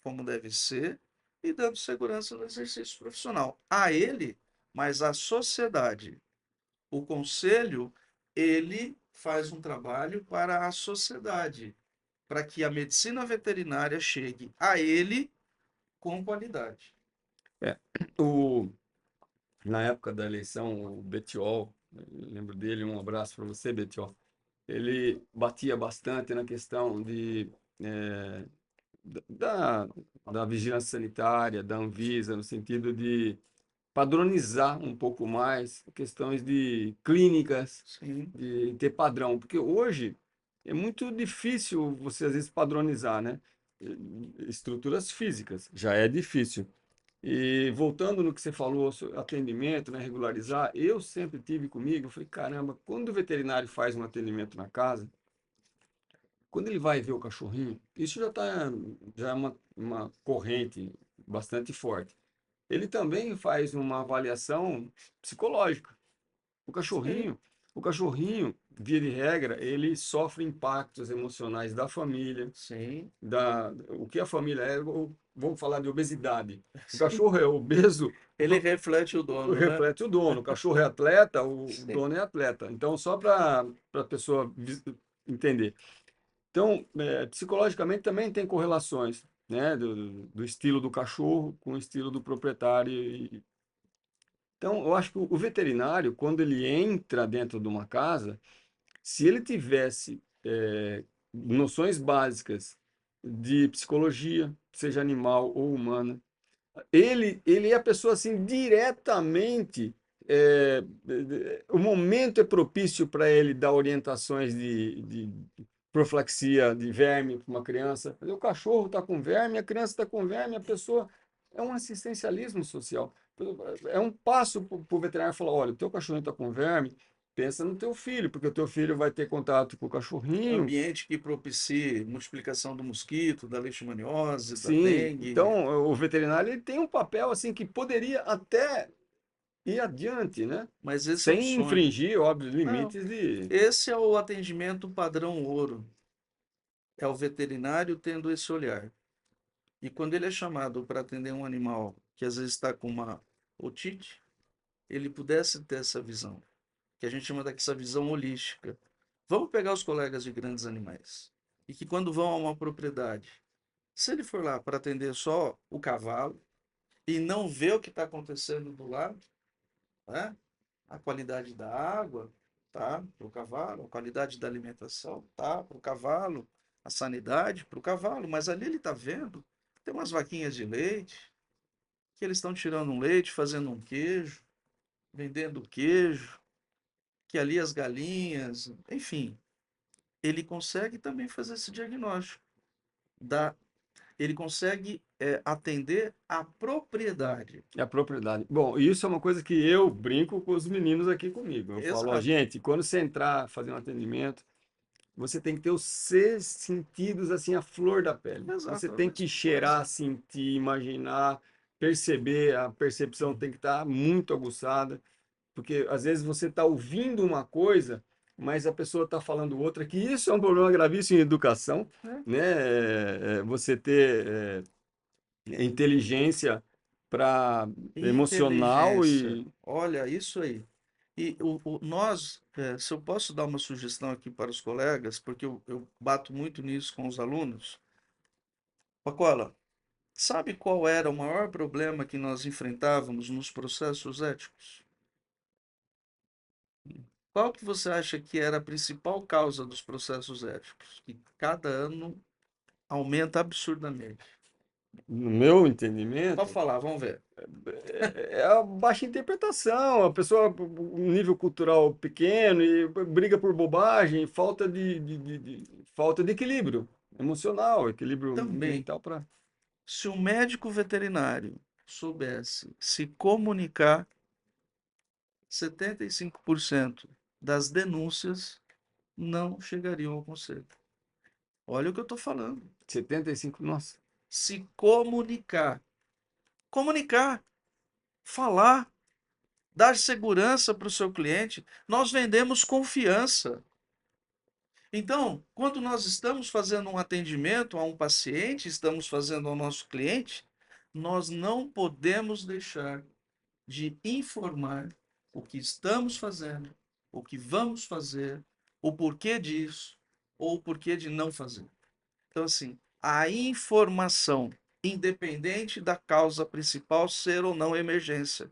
como deve ser, e dando segurança no exercício profissional. A ele, mas à sociedade. O conselho, ele faz um trabalho para a sociedade, para que a medicina veterinária chegue a ele com qualidade.
É, o, na época da eleição, o Betiol, eu lembro dele, um abraço para você, Betiol. Ele batia bastante na questão eh, da, da vigilância sanitária, da Anvisa, no sentido de padronizar um pouco mais questões de clínicas,
Sim,
de ter padrão, porque hoje é muito difícil você às vezes padronizar, né? Estruturas físicas, já é difícil. E voltando no que você falou, atendimento, né, regularizar, eu sempre tive comigo, eu falei, caramba, quando o veterinário faz um atendimento na casa, quando ele vai ver o cachorrinho, isso já é uma corrente bastante forte. Ele também faz uma avaliação psicológica. O
Sim,
cachorrinho, o cachorrinho, via de regra, ele sofre impactos emocionais da família,
sim,
o que a família é, vamos falar de obesidade. O
sim.
cachorro é obeso,
Ele reflete o dono, né?
reflete o dono. O cachorro é atleta, o
Sim.
dono é atleta. Então, só para a pessoa entender. Então, psicologicamente também tem correlações, né, do estilo do cachorro com o estilo do proprietário. Então, eu acho que o veterinário, quando ele entra dentro de uma casa, se ele tivesse noções básicas de psicologia, seja animal ou humana, ele é a pessoa assim diretamente. O momento é propício para ele dar orientações de profilaxia de verme para uma criança. O cachorro está com verme, a criança está com verme, a pessoa. É um assistencialismo social. É um passo para o veterinário falar: olha, o teu cachorrinho está com verme, pensa no teu filho, porque o teu filho vai ter contato com o cachorrinho.
Ambiente que propicie multiplicação do mosquito, da leishmaniose, da
Sim,
dengue.
então o veterinário ele tem um papel assim que poderia até ir adiante, né?
Mas esse é o
Sem
sonho.
infringir, óbvio,
Não,
limites de.
esse é o atendimento padrão ouro. É o veterinário tendo esse olhar. E quando ele é chamado para atender um animal que às vezes está com uma otite, ele pudesse ter essa visão, que a gente chama dessa visão holística. Vamos pegar os colegas de grandes animais. E que quando vão a uma propriedade, se ele for lá para atender só o cavalo e não ver o que está acontecendo do lado, né? A qualidade da água, tá? Para o cavalo, a qualidade da alimentação, tá? Para o cavalo, a sanidade para o cavalo, mas ali ele está vendo, tem umas vaquinhas de leite, que eles estão tirando um leite, fazendo um queijo, vendendo queijo, que ali as galinhas, enfim, ele consegue também fazer esse diagnóstico. Da, ele consegue atender a propriedade.
A propriedade. Bom, isso é uma coisa que eu brinco com os meninos aqui comigo. Eu falo, ó,
Exato,
gente, quando você entrar fazer um atendimento, você tem que ter os seis sentidos assim, a flor da pele. Você
exato, é a
tem que
mesma coisa.
cheirar, sentir, imaginar, perceber, a percepção tem que estar muito aguçada. Porque às vezes você está ouvindo uma coisa, mas a pessoa está falando outra, que isso é um problema gravíssimo em educação,
Né?
né? Você ter inteligência para emocional
Inteligência.
e
Olha, isso aí. E nós, se eu posso dar uma sugestão aqui para os colegas, porque eu bato muito nisso com os alunos. Pacola, sabe qual era o maior problema que nós enfrentávamos nos processos éticos? Qual que você acha que era a principal causa dos processos éticos? Que cada ano aumenta absurdamente.
no meu
Pode
entendimento,
falar, vamos ver.
é a baixa interpretação, a pessoa, um nível cultural pequeno e briga por bobagem, falta de equilíbrio emocional, equilíbrio
Também,
mental para.
se o médico veterinário soubesse se comunicar, 75% das denúncias não chegariam ao conselho. Olha o que eu estou falando.
75, nossa.
Se comunicar. Comunicar, falar, dar segurança para o seu cliente. Nós vendemos confiança. Então, quando nós estamos fazendo um atendimento a um paciente, estamos fazendo ao nosso cliente, nós não podemos deixar de informar o que estamos fazendo, o que vamos fazer, o porquê disso, ou o porquê de não fazer. Então, assim, a informação, independente da causa principal ser ou não emergência.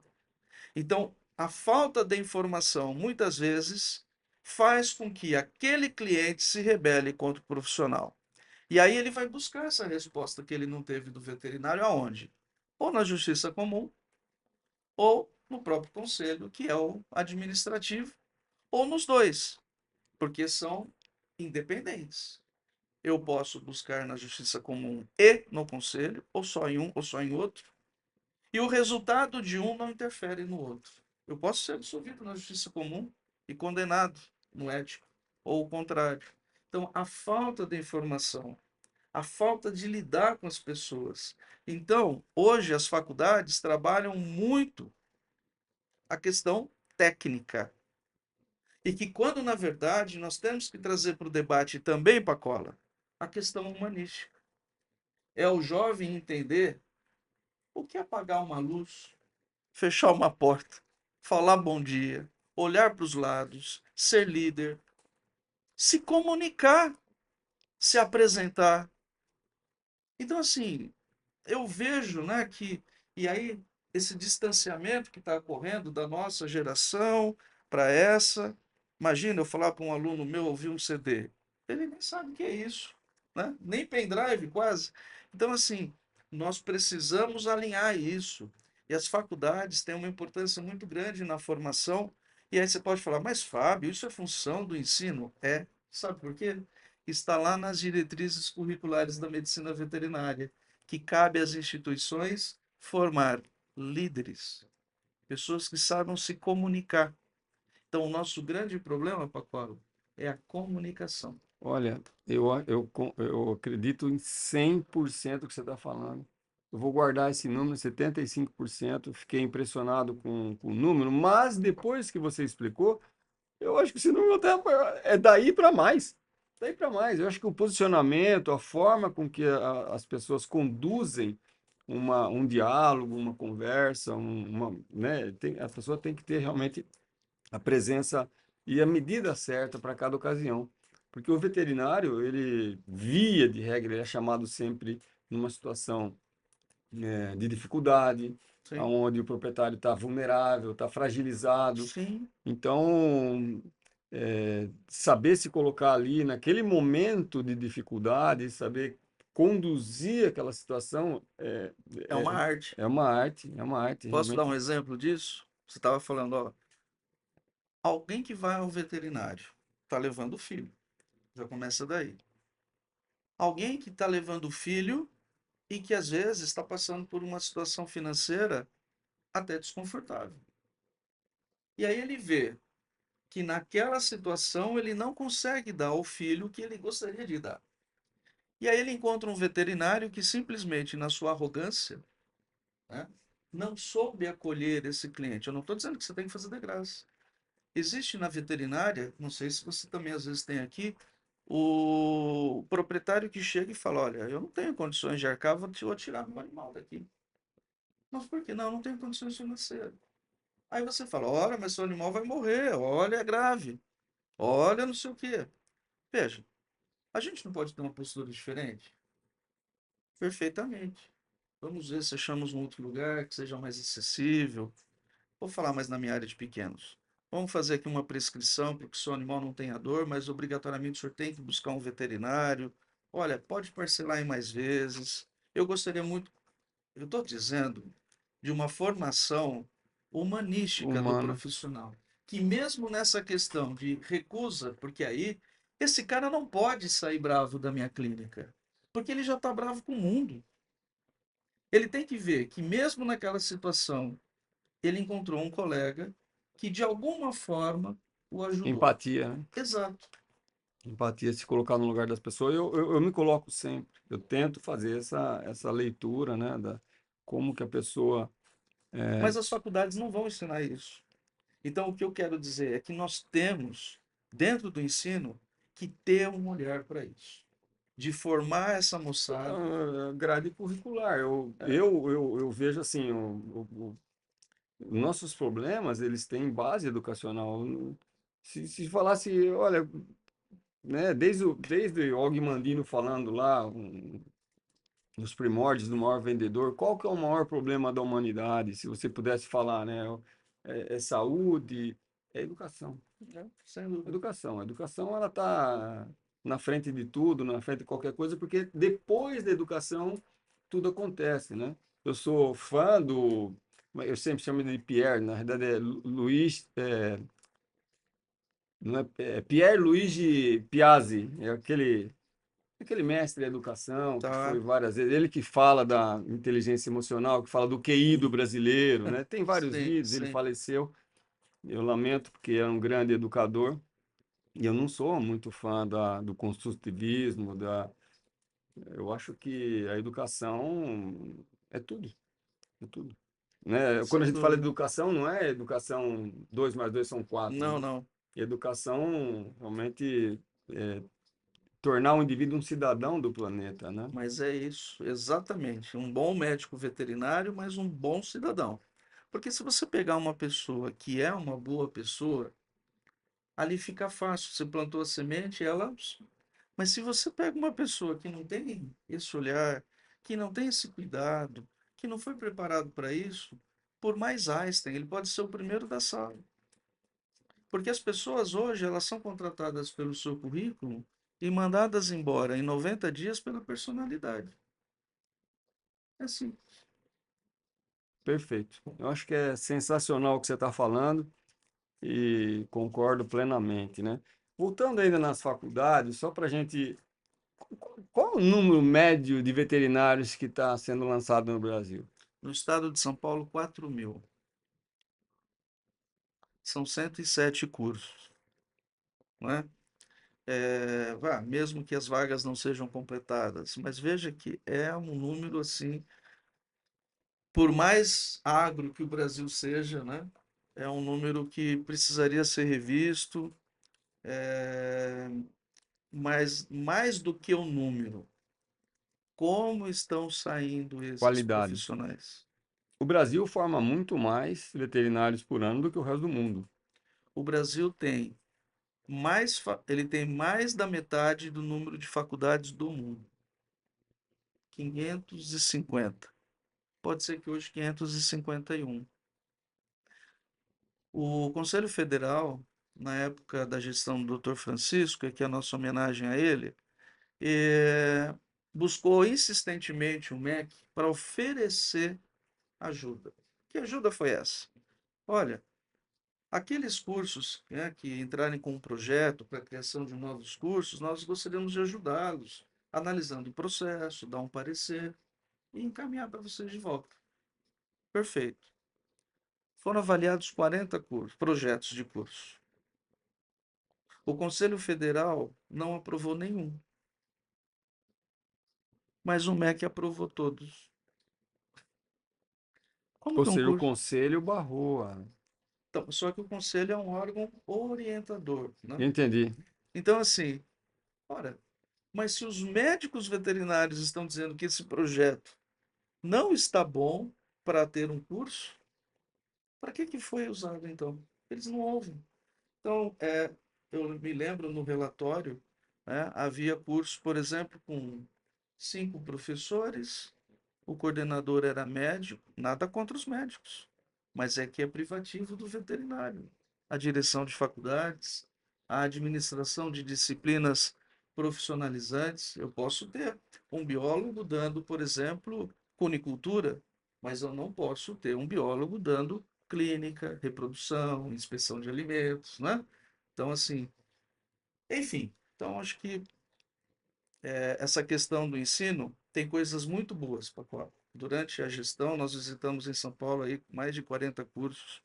Então, a falta de informação, muitas vezes, faz com que aquele cliente se rebele contra o profissional. E aí ele vai buscar essa resposta que ele não teve do veterinário aonde? Ou na justiça comum, ou no próprio conselho, que é o administrativo, ou nos dois, porque são independentes. Eu posso buscar na justiça comum e no conselho, ou só em um, ou só em outro. E o resultado de um não interfere no outro. Eu posso ser absolvido na justiça comum e condenado no ético, ou o contrário. Então, a falta de informação, a falta de lidar com as pessoas. Então, hoje as faculdades trabalham muito a questão técnica. E que quando, na verdade, nós temos que trazer para o debate também, Pacola, a questão humanística. É o jovem entender o que é apagar uma luz, fechar uma porta, falar bom dia, olhar para os lados, ser líder, se comunicar, se apresentar. Então, assim, eu vejo, né, que e aí esse distanciamento que está ocorrendo da nossa geração para essa, imagina eu falar para um aluno meu ouvir um CD, ele nem sabe o que é isso, né? Nem pendrive quase. Então assim, nós precisamos alinhar isso. E as faculdades têm uma importância muito grande na formação. E aí você pode falar, mas Fábio, isso é função do ensino? É. Sabe por quê? Está lá nas diretrizes curriculares da medicina veterinária que cabe às instituições formar líderes, pessoas que saibam se comunicar. Então, o nosso grande problema, Pacola, é a comunicação.
Olha, eu acredito em 100% que você está falando. Eu vou guardar esse número, 75%. Fiquei impressionado com o número, mas depois que você explicou, eu acho que esse número é daí para mais. Daí para mais. Eu acho que o posicionamento, a forma com que as pessoas conduzem um diálogo, uma conversa, né, a pessoa tem que ter realmente a presença e a medida certa para cada ocasião. Porque o veterinário, ele, via de regra, ele é chamado sempre numa situação de dificuldade,
Sim,
onde o proprietário está vulnerável, está fragilizado.
sim,
Então, saber se colocar ali naquele momento de dificuldade, saber conduzir aquela situação
é uma arte.
é uma arte,
Posso dar um
realmente.
exemplo disso? Você estava falando, ó, alguém que vai ao veterinário está levando o filho, já começa daí. Alguém que está levando o filho e que às vezes está passando por uma situação financeira até desconfortável. E aí ele vê que naquela situação ele não consegue dar ao filho o que ele gostaria de dar. E aí ele encontra um veterinário que simplesmente, na sua arrogância, né, não soube acolher esse cliente. Eu não estou dizendo que você tem que fazer de graça. Existe na veterinária, não sei se você também às vezes tem aqui, o proprietário que chega e fala: Olha, eu não tenho condições de arcar, vou tirar meu animal daqui. Mas por que não? Eu não tenho condições financeiras. Aí você fala: Olha, mas seu animal vai morrer, olha, é grave, olha, não sei o quê. Veja, a gente não pode ter uma postura diferente? Perfeitamente. Vamos ver se achamos um outro lugar que seja mais acessível. Vou falar mais na minha área de pequenos. Vamos fazer aqui uma prescrição para que o seu animal não tenha dor, mas obrigatoriamente o senhor tem que buscar um veterinário. Olha, pode parcelar em mais vezes. Eu gostaria muito, eu estou dizendo, de uma formação humanística do
Humana.
profissional. Que mesmo nessa questão de recusa, porque aí esse cara não pode sair bravo da minha clínica, porque ele já está bravo com o mundo. Ele tem que ver que mesmo naquela situação, ele encontrou um colega que de alguma forma o ajudou.
Empatia, né?
Exato.
Empatia, se colocar no lugar das pessoas. Eu me coloco sempre. Eu tento fazer essa leitura, né? Como que a pessoa.
Mas as faculdades não vão ensinar isso. Então, o que eu quero dizer é que nós temos, dentro do ensino, que ter um olhar para isso. De formar essa moçada.
Grade curricular. Eu vejo assim, nossos problemas, eles têm base educacional. Se falasse, olha, né, desde Og Mandino falando lá, nos primórdios do maior vendedor, qual que é o maior problema da humanidade? Se você pudesse falar, né? É saúde, é educação.
Né? Sem dúvida.
Educação. A educação, ela está na frente de tudo, na frente de qualquer coisa, porque depois da educação, tudo acontece, né? Eu sou fã eu sempre chamo ele de Pierre, na verdade é Luiz, não é, Pierre Luigi Piazzi, é aquele aquele mestre da educação que
Tá.
foi várias vezes, ele que fala da inteligência emocional, que fala do QI do brasileiro, né? Tem vários
Sim,
vídeos, ele
sim.
faleceu. Eu lamento porque é um grande educador e eu não sou muito fã do construtivismo, eu acho que a educação é tudo, é tudo. Né? Quando a
Sem
gente fala de
dúvida.
educação, não é educação 2 mais 2 são 4,
Não,
né?
não.
Educação realmente é tornar o indivíduo um cidadão do planeta, né?
Mas é isso, exatamente. Um bom médico veterinário, mas um bom cidadão. Porque se você pegar uma pessoa que é uma boa pessoa, ali fica fácil. Você plantou a semente, ela. Mas se você pega uma pessoa que não tem esse olhar, que não tem esse cuidado, que não foi preparado para isso, por mais Einstein, ele pode ser o primeiro da sala. Porque as pessoas hoje, elas são contratadas pelo seu currículo e mandadas embora em 90 dias pela personalidade. É assim.
Perfeito. Eu acho que é sensacional o que você está falando e concordo plenamente, né? Voltando ainda nas faculdades, só para a gente. Qual o número médio de veterinários que está sendo lançado no Brasil?
No estado de São Paulo, 4.000. São 107 cursos, não é? Mesmo que as vagas não sejam completadas, mas veja que é um número assim, por mais agro que o Brasil seja, né? É um número que precisaria ser revisto, é, mas mais do que o número, como estão saindo esses
Qualidade.
profissionais?
O Brasil forma muito mais veterinários por ano do que o resto do mundo.
O Brasil tem ele tem mais da metade do número de faculdades do mundo, 550. Pode ser que hoje 551. O Conselho Federal, na época da gestão do Dr. Francisco, aqui é a nossa homenagem a ele, eh, buscou insistentemente o MEC para oferecer ajuda. Que ajuda foi essa? Olha, aqueles cursos, né, que entrarem com um projeto para a criação de novos cursos, nós gostaríamos de ajudá-los, analisando o processo, dar um parecer e encaminhar para vocês de volta. Perfeito. Foram avaliados 40 projetos de curso. O Conselho Federal não aprovou nenhum, mas o MEC aprovou todos. Como
Ou
que um
seja, o
curso?
conselho barrou.
Então, só que o conselho é um órgão orientador, né?
Entendi.
Então, assim, ora, mas se os médicos veterinários estão dizendo que esse projeto não está bom para ter um curso, para que foi usado então? Eles não ouvem. Então, eu me lembro no relatório, né, havia curso, por exemplo, com 5 professores, o coordenador era médico, nada contra os médicos, mas é que é privativo do veterinário. A direção de faculdades, a administração de disciplinas profissionalizantes. Eu posso ter um biólogo dando, por exemplo, cunicultura, mas eu não posso ter um biólogo dando clínica, reprodução, inspeção de alimentos, né? Então, assim, enfim, então acho que essa questão do ensino tem coisas muito boas, Pacola. Durante a gestão, nós visitamos em São Paulo aí mais de 40 cursos,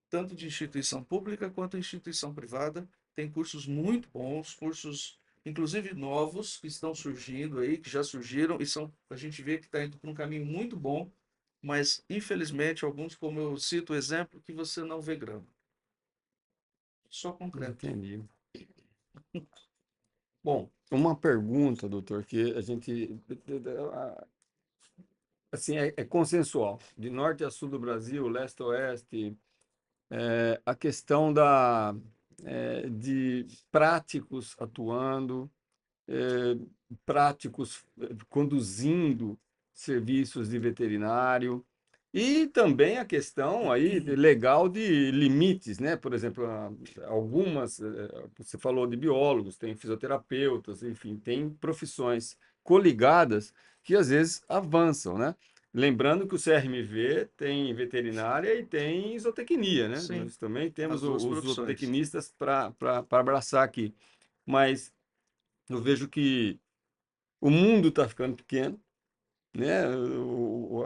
tanto de instituição pública quanto instituição privada. Tem cursos muito bons, cursos inclusive novos que estão surgindo aí, que já surgiram e a gente vê que está indo por um caminho muito bom, mas infelizmente alguns, como eu cito o exemplo, que você não vê grama, só concreto.
Entendi. Bom, uma pergunta, doutor, que a gente, assim, é consensual. De norte a sul do Brasil, leste a oeste, a questão de práticos atuando, eh, práticos conduzindo serviços de veterinário e também a questão aí legal de limites, né? Por exemplo, algumas, você falou de biólogos, tem fisioterapeutas, enfim, tem profissões coligadas que às vezes avançam, né? Lembrando que o CRMV tem veterinária e tem zootecnia, né?
Sim,
Nós também temos
as duas
os
profissões.
zootecnistas para abraçar aqui. Mas eu vejo que o mundo está ficando pequeno, né? O,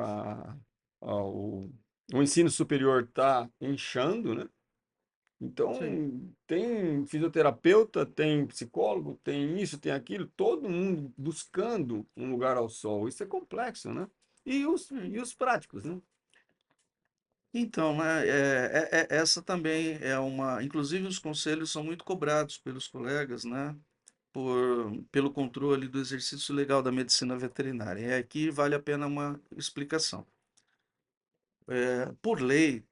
o ensino superior está inchando, né?
Sim.
Então, tem fisioterapeuta, tem psicólogo, tem isso, tem aquilo, todo mundo buscando um lugar ao sol. Isso é complexo, né? E
Sim.
os práticos, né?
Então, né, essa também é uma. Inclusive, os conselhos são muito cobrados pelos colegas, né, pelo controle do exercício legal da medicina veterinária. E aqui vale a pena uma explicação. Por lei,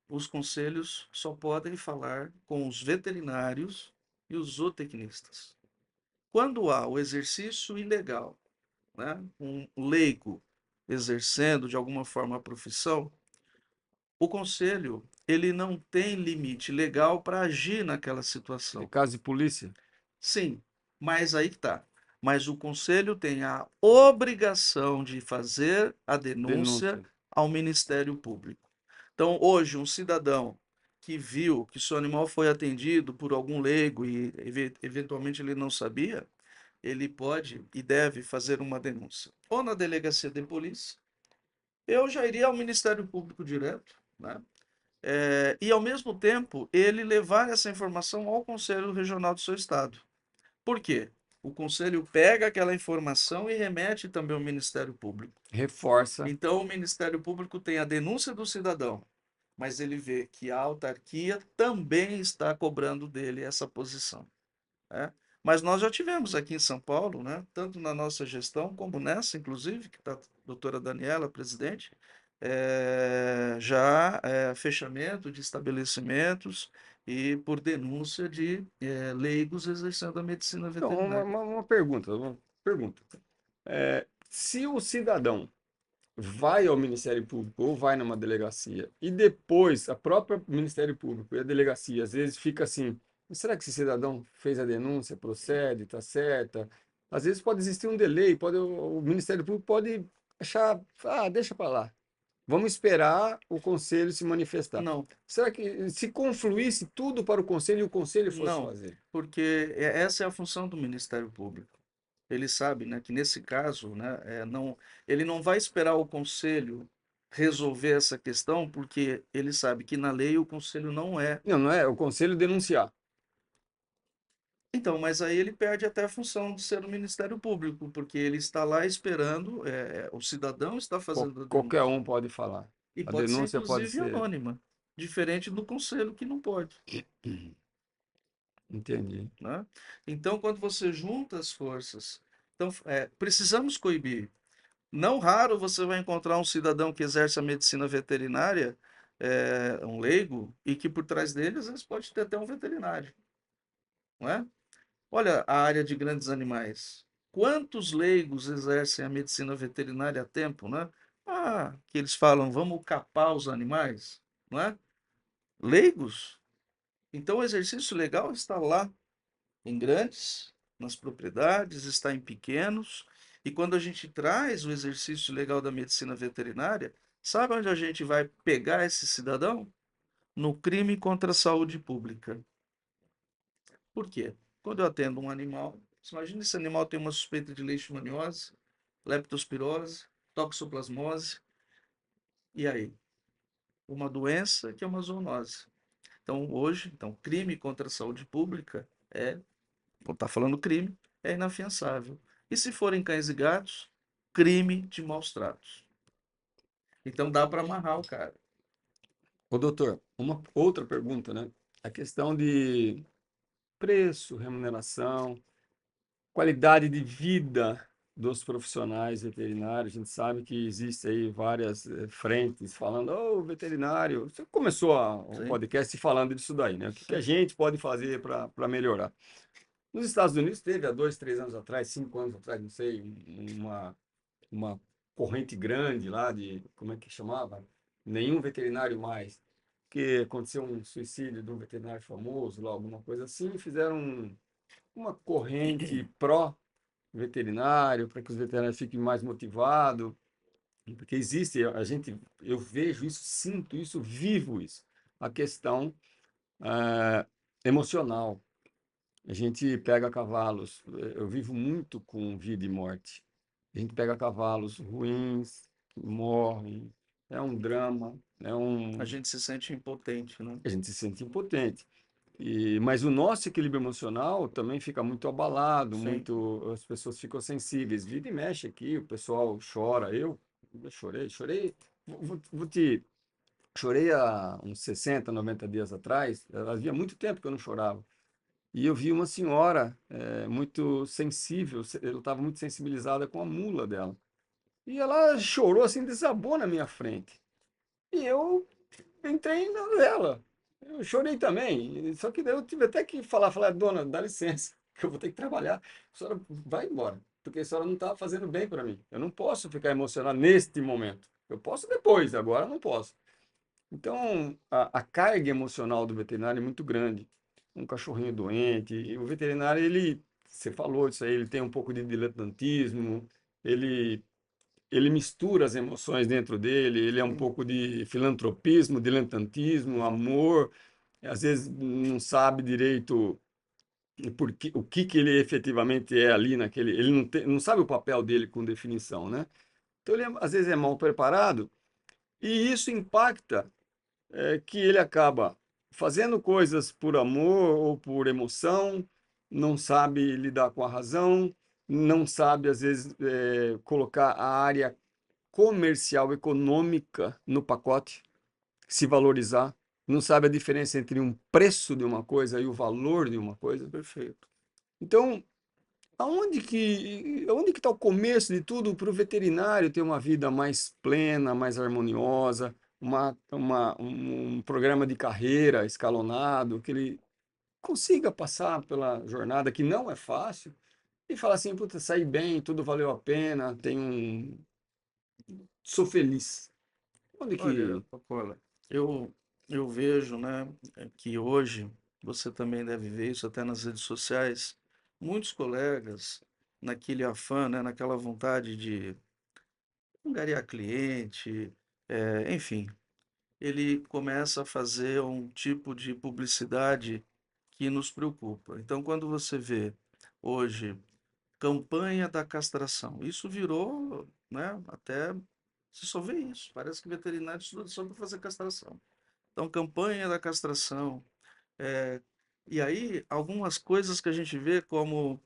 os conselhos só podem falar com os veterinários e os zootecnistas. Quando há o exercício ilegal, né, um leigo exercendo de alguma forma a profissão, o conselho ele não tem limite legal para agir naquela
É
situação.
caso de polícia,
Sim, mas aí que tá. Mas o conselho tem a obrigação de fazer a denúncia
denúncia.
ao Ministério Público. Então, hoje, um cidadão que viu que seu animal foi atendido por algum leigo e eventualmente ele não sabia, ele pode e deve fazer uma denúncia. Ou na delegacia de polícia, eu já iria ao Ministério Público direto, né? E ao mesmo tempo ele levar essa informação ao Conselho Regional do seu estado. Por quê? O Conselho pega aquela informação e remete também ao Ministério Público.
Reforça.
Então, o Ministério Público tem a denúncia do cidadão, mas ele vê que a autarquia também está cobrando dele essa posição, né? Mas nós já tivemos aqui em São Paulo, né, tanto na nossa gestão como nessa, inclusive, que está a doutora Daniela, presidente, já fechamento de estabelecimentos e por denúncia de leigos exercendo a medicina
Então,
veterinária.
uma pergunta, uma pergunta. Se o cidadão vai ao Ministério Público ou vai numa delegacia e depois a própria Ministério Público e a delegacia às vezes fica assim, será que esse cidadão fez a denúncia, procede, está certa? Às vezes pode existir um delay, o Ministério Público pode achar, deixa para lá. Vamos esperar o conselho se manifestar.
Não,
Será que se confluísse tudo para o conselho e o conselho fosse
não,
fazer?
porque essa é a função do Ministério Público. Ele sabe, né, que nesse caso, né, não, ele não vai esperar o conselho resolver essa questão, porque ele sabe que na lei o conselho não é.
Não, não é o conselho denunciar.
Então, mas aí ele perde até a função de ser o Ministério Público, porque ele está lá esperando, o cidadão está fazendo a
Qualquer
denúncia.
um pode falar.
E
A
pode ser,
denúncia pode
inclusive,
ser.
anônima, diferente do conselho que não pode,
Entendi.
né? Então, quando você junta as forças, então, precisamos coibir. Não raro você vai encontrar um cidadão que exerce a medicina veterinária, um leigo, e que por trás dele, às vezes, pode ter até um veterinário, não é? Olha a área de grandes animais. Quantos leigos exercem a medicina veterinária a tempo, né? Que eles falam, vamos capar os animais, não é? Leigos. Então, o exercício legal está lá, em grandes, nas propriedades, está em pequenos. E quando a gente traz o exercício legal da medicina veterinária, sabe onde a gente vai pegar esse cidadão? No crime contra a saúde pública. Por quê? Quando eu atendo um animal, você imagina esse animal tem uma suspeita de leishmaniose, leptospirose, toxoplasmose, e aí? Uma doença que é uma zoonose. Então, hoje, crime contra a saúde pública vou estar falando crime, é inafiançável. E se forem cães e gatos, crime de maus tratos. Então dá para amarrar o cara.
Ô, doutor, uma outra pergunta, né? A questão de preço, remuneração, qualidade de vida dos profissionais veterinários. A gente sabe que existe aí várias frentes falando, ô, veterinário. Você começou o
Sim,
podcast falando disso daí, né? O que a
sim,
gente pode fazer para melhorar? Nos Estados Unidos teve há 2, 3 anos atrás, 5 anos atrás, não sei, uma corrente grande lá de, como é que chamava? Nenhum veterinário mais. Que aconteceu um suicídio de um veterinário famoso lá, alguma coisa assim, fizeram uma corrente pró-veterinário, para que os veterinários fiquem mais motivados, porque existe, eu vejo isso, sinto isso, vivo isso, a questão emocional. A gente pega cavalos, eu vivo muito com vida e morte. A gente pega cavalos ruins, que morrem, é um drama,
A gente se sente impotente, né?
a gente se sente impotente. Mas o nosso equilíbrio emocional também fica muito abalado,
Sim.
as pessoas ficam sensíveis. Vira e mexe aqui, o pessoal chora. Eu chorei. Chorei há uns 60, 90 dias atrás. Havia muito tempo que eu não chorava. E eu vi uma senhora muito sensível, ela estava muito sensibilizada com a mula dela. E ela chorou assim, desabou na minha frente. E eu entrei na dela. Eu chorei também. Só que daí eu tive até que falar, dona, dá licença, que eu vou ter que trabalhar. A senhora vai embora, porque a senhora não está fazendo bem para mim. Eu não posso ficar emocionado neste momento. Eu posso depois, agora eu não posso. Então, a carga emocional do veterinário é muito grande. Um cachorrinho doente, e o veterinário, você falou isso aí, ele tem um pouco de diletantismo, ele, ele mistura as emoções dentro dele, ele é um
Sim.
pouco de filantropismo, diletantismo, amor, às vezes não sabe direito o que que ele efetivamente é ali naquele, ele não sabe o papel dele com definição, né? Então, ele às vezes é mal preparado, e isso impacta que ele acaba fazendo coisas por amor ou por emoção, não sabe lidar com a razão, não sabe, às vezes, colocar a área comercial, econômica no pacote, se valorizar, não sabe a diferença entre um preço de uma coisa e o valor de uma coisa.
Perfeito.
Então, aonde que está o começo de tudo para o veterinário ter uma vida mais plena, mais harmoniosa, um programa de carreira escalonado, que ele consiga passar pela jornada que não é fácil e falar assim, puta, saí bem, tudo valeu a pena, sou feliz. Onde
Olha,
que...
Pacola, eu, eu vejo, né, que hoje você também deve ver isso até nas redes sociais, muitos colegas naquele afã, né, naquela vontade de angariar cliente, enfim, ele começa a fazer um tipo de publicidade que nos preocupa. Então, quando você vê hoje campanha da castração, isso virou, né, até você só vê isso. Parece que veterinário estuda só para fazer castração. Então, campanha da castração. é, e aí, algumas coisas que a gente vê como,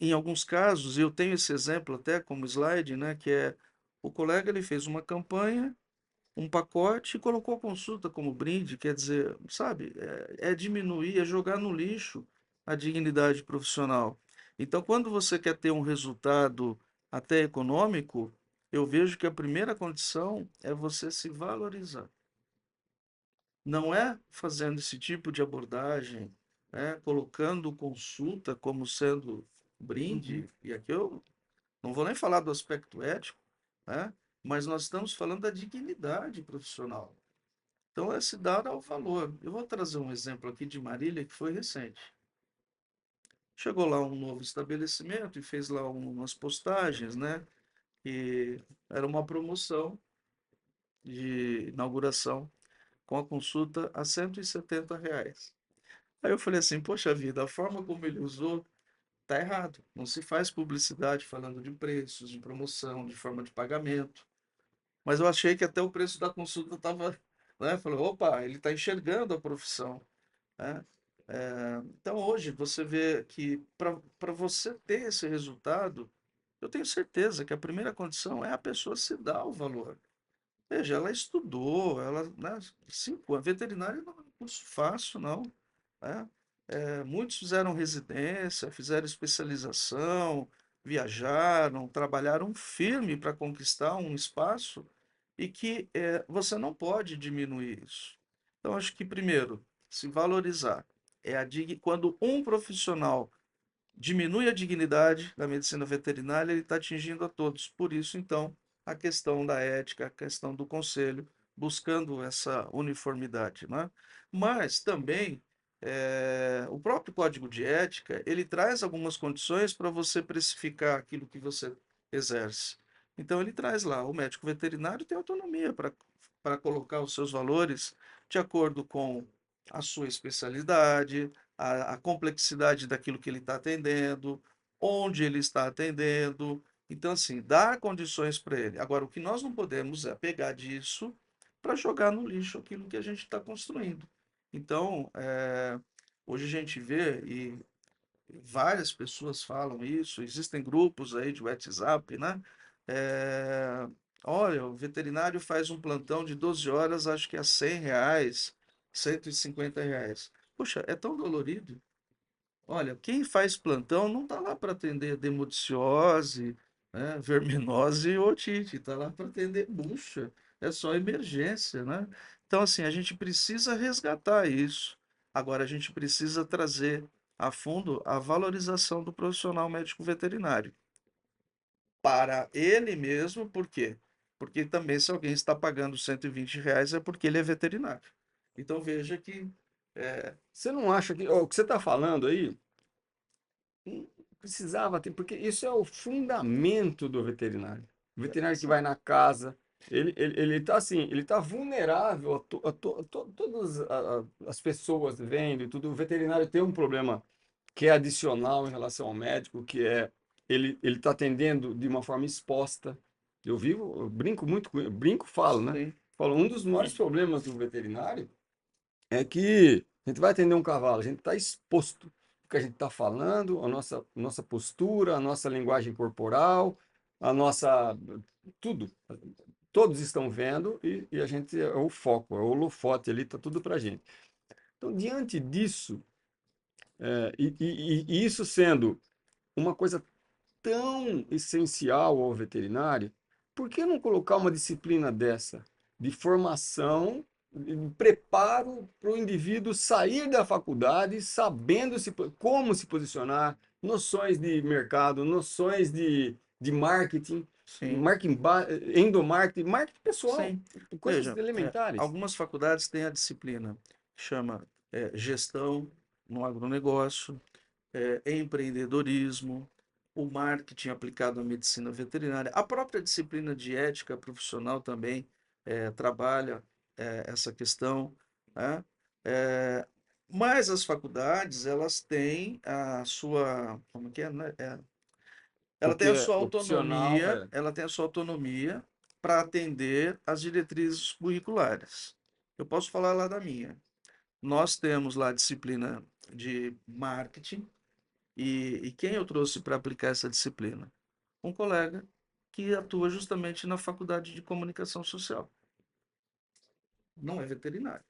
em alguns casos, e eu tenho esse exemplo até como slide, né, que é o colega ele fez uma campanha, um pacote e colocou a consulta como brinde, quer dizer, sabe, é diminuir, é jogar no lixo a dignidade profissional. Então, quando você quer ter um resultado até econômico, eu vejo que a primeira condição é você se valorizar. Não é fazendo esse tipo de abordagem, né, colocando consulta como sendo
Uhum.
brinde, e aqui eu não vou nem falar do aspecto ético, né, mas nós estamos falando da dignidade profissional. Então, é se dar ao valor. Eu vou trazer um exemplo aqui de Marília que foi recente. Chegou lá um novo estabelecimento e fez lá umas postagens, né? E era uma promoção de inauguração com a consulta a R$ 170. Aí eu falei assim, poxa vida, a forma como ele usou tá errado. Não se faz publicidade falando de preços, de promoção, de forma de pagamento. Mas eu achei que até o preço da consulta estava, né? Falei, opa, ele está enxergando a profissão, né? Então hoje você vê que para você ter esse resultado, eu tenho certeza que a primeira condição é a pessoa se dar o valor. Veja, ela estudou, ela, né, 5 anos, veterinária não é um curso fácil, não, né? Muitos fizeram residência, fizeram especialização, viajaram, trabalharam firme para conquistar um espaço e que você não pode diminuir isso. Então, acho que, primeiro, se valorizar. Quando um profissional diminui a dignidade da medicina veterinária, ele está atingindo a todos. Por isso, então, a questão da ética, a questão do conselho, buscando essa uniformidade, né? Mas também o próprio código de ética, ele traz algumas condições para você precificar aquilo que você exerce. Então, ele traz lá, o médico veterinário tem autonomia para colocar os seus valores de acordo com a sua especialidade, a complexidade daquilo que ele está atendendo, onde ele está atendendo. Então, assim, dar condições para ele. Agora, o que nós não podemos é pegar disso para jogar no lixo aquilo que a gente está construindo. Então, hoje a gente vê, e várias pessoas falam isso, existem grupos aí de WhatsApp, né? É, olha, o veterinário faz um plantão de 12 horas, acho que é R$ 100, R$ 150. Puxa, é tão dolorido. Olha, quem faz plantão não está lá para atender demodiciose, né, verminose e otite, está lá para atender bucha. É só emergência, né? Então, assim, a gente precisa resgatar isso. Agora, a gente precisa trazer a fundo a valorização do profissional médico veterinário para ele mesmo, por quê? Porque também, se alguém está pagando R$ 120, é porque ele é veterinário. Então, veja que é,
Você não acha que ó, o que você está falando aí não precisava ter, porque isso é o fundamento do veterinário. O veterinário que vai na casa, ele tá assim, ele tá vulnerável a todas as pessoas vendo e tudo. O veterinário tem um problema que é adicional em relação ao médico, que é ele está atendendo de uma forma exposta. Eu brinco muito com ele, brinco, falo, né?
sim,
Falo, um dos maiores problemas do veterinário é que a gente vai atender um cavalo, a gente está exposto. O que a gente está falando, a nossa postura, a nossa linguagem corporal, a nossa. Tudo. Todos estão vendo e a gente é o foco, é o holofote ali, está tudo para a gente. Então, diante disso, e isso sendo uma coisa tão essencial ao veterinário, por que não colocar uma disciplina dessa, de formação, de preparo para o indivíduo sair da faculdade sabendo como se posicionar, noções de mercado, noções de marketing,
sim.
marketing, endomarketing, marketing pessoal,
Sim.
coisas
Veja,
elementares.
algumas faculdades têm a disciplina que chama gestão no agronegócio, empreendedorismo, o marketing aplicado à medicina veterinária. A própria disciplina de ética profissional também trabalha essa questão, né? Eh, mas as faculdades, elas têm a sua, como que é, né?
O
Ela tem
que
a
é
sua
opcional
autonomia, ela tem a sua autonomia para atender às diretrizes curriculares. Eu posso falar lá da minha. Nós temos lá a disciplina de marketing e quem eu trouxe para aplicar essa disciplina? Um colega que atua justamente na faculdade de comunicação social. Não é veterinário,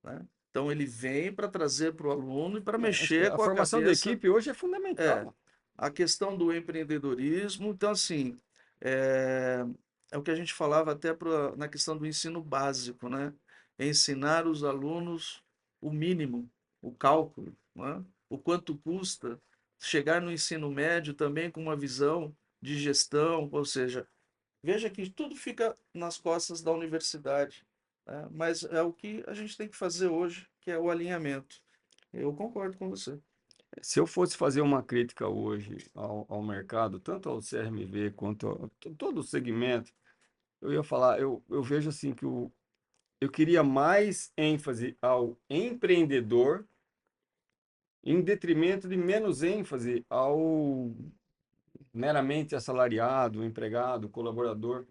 né? Então ele vem para trazer para o aluno e para
acho que
mexer
a
com a
formação de
cabeça.
equipe hoje é
É,
fundamental.
a questão do empreendedorismo, então assim, é, é o que a gente falava até na questão do ensino básico, né? Ensinar os alunos o mínimo, o cálculo, né? O quanto custa chegar no ensino médio também com uma visão de gestão, ou seja, veja que tudo fica nas costas da universidade, né? Mas é o que a gente tem que fazer hoje, que é o alinhamento. Eu concordo com você.
Se eu fosse fazer uma crítica hoje ao mercado, tanto ao CRMV quanto a todo o segmento, eu ia falar, eu vejo assim que eu queria mais ênfase ao empreendedor em detrimento de menos ênfase ao meramente assalariado, empregado, colaborador.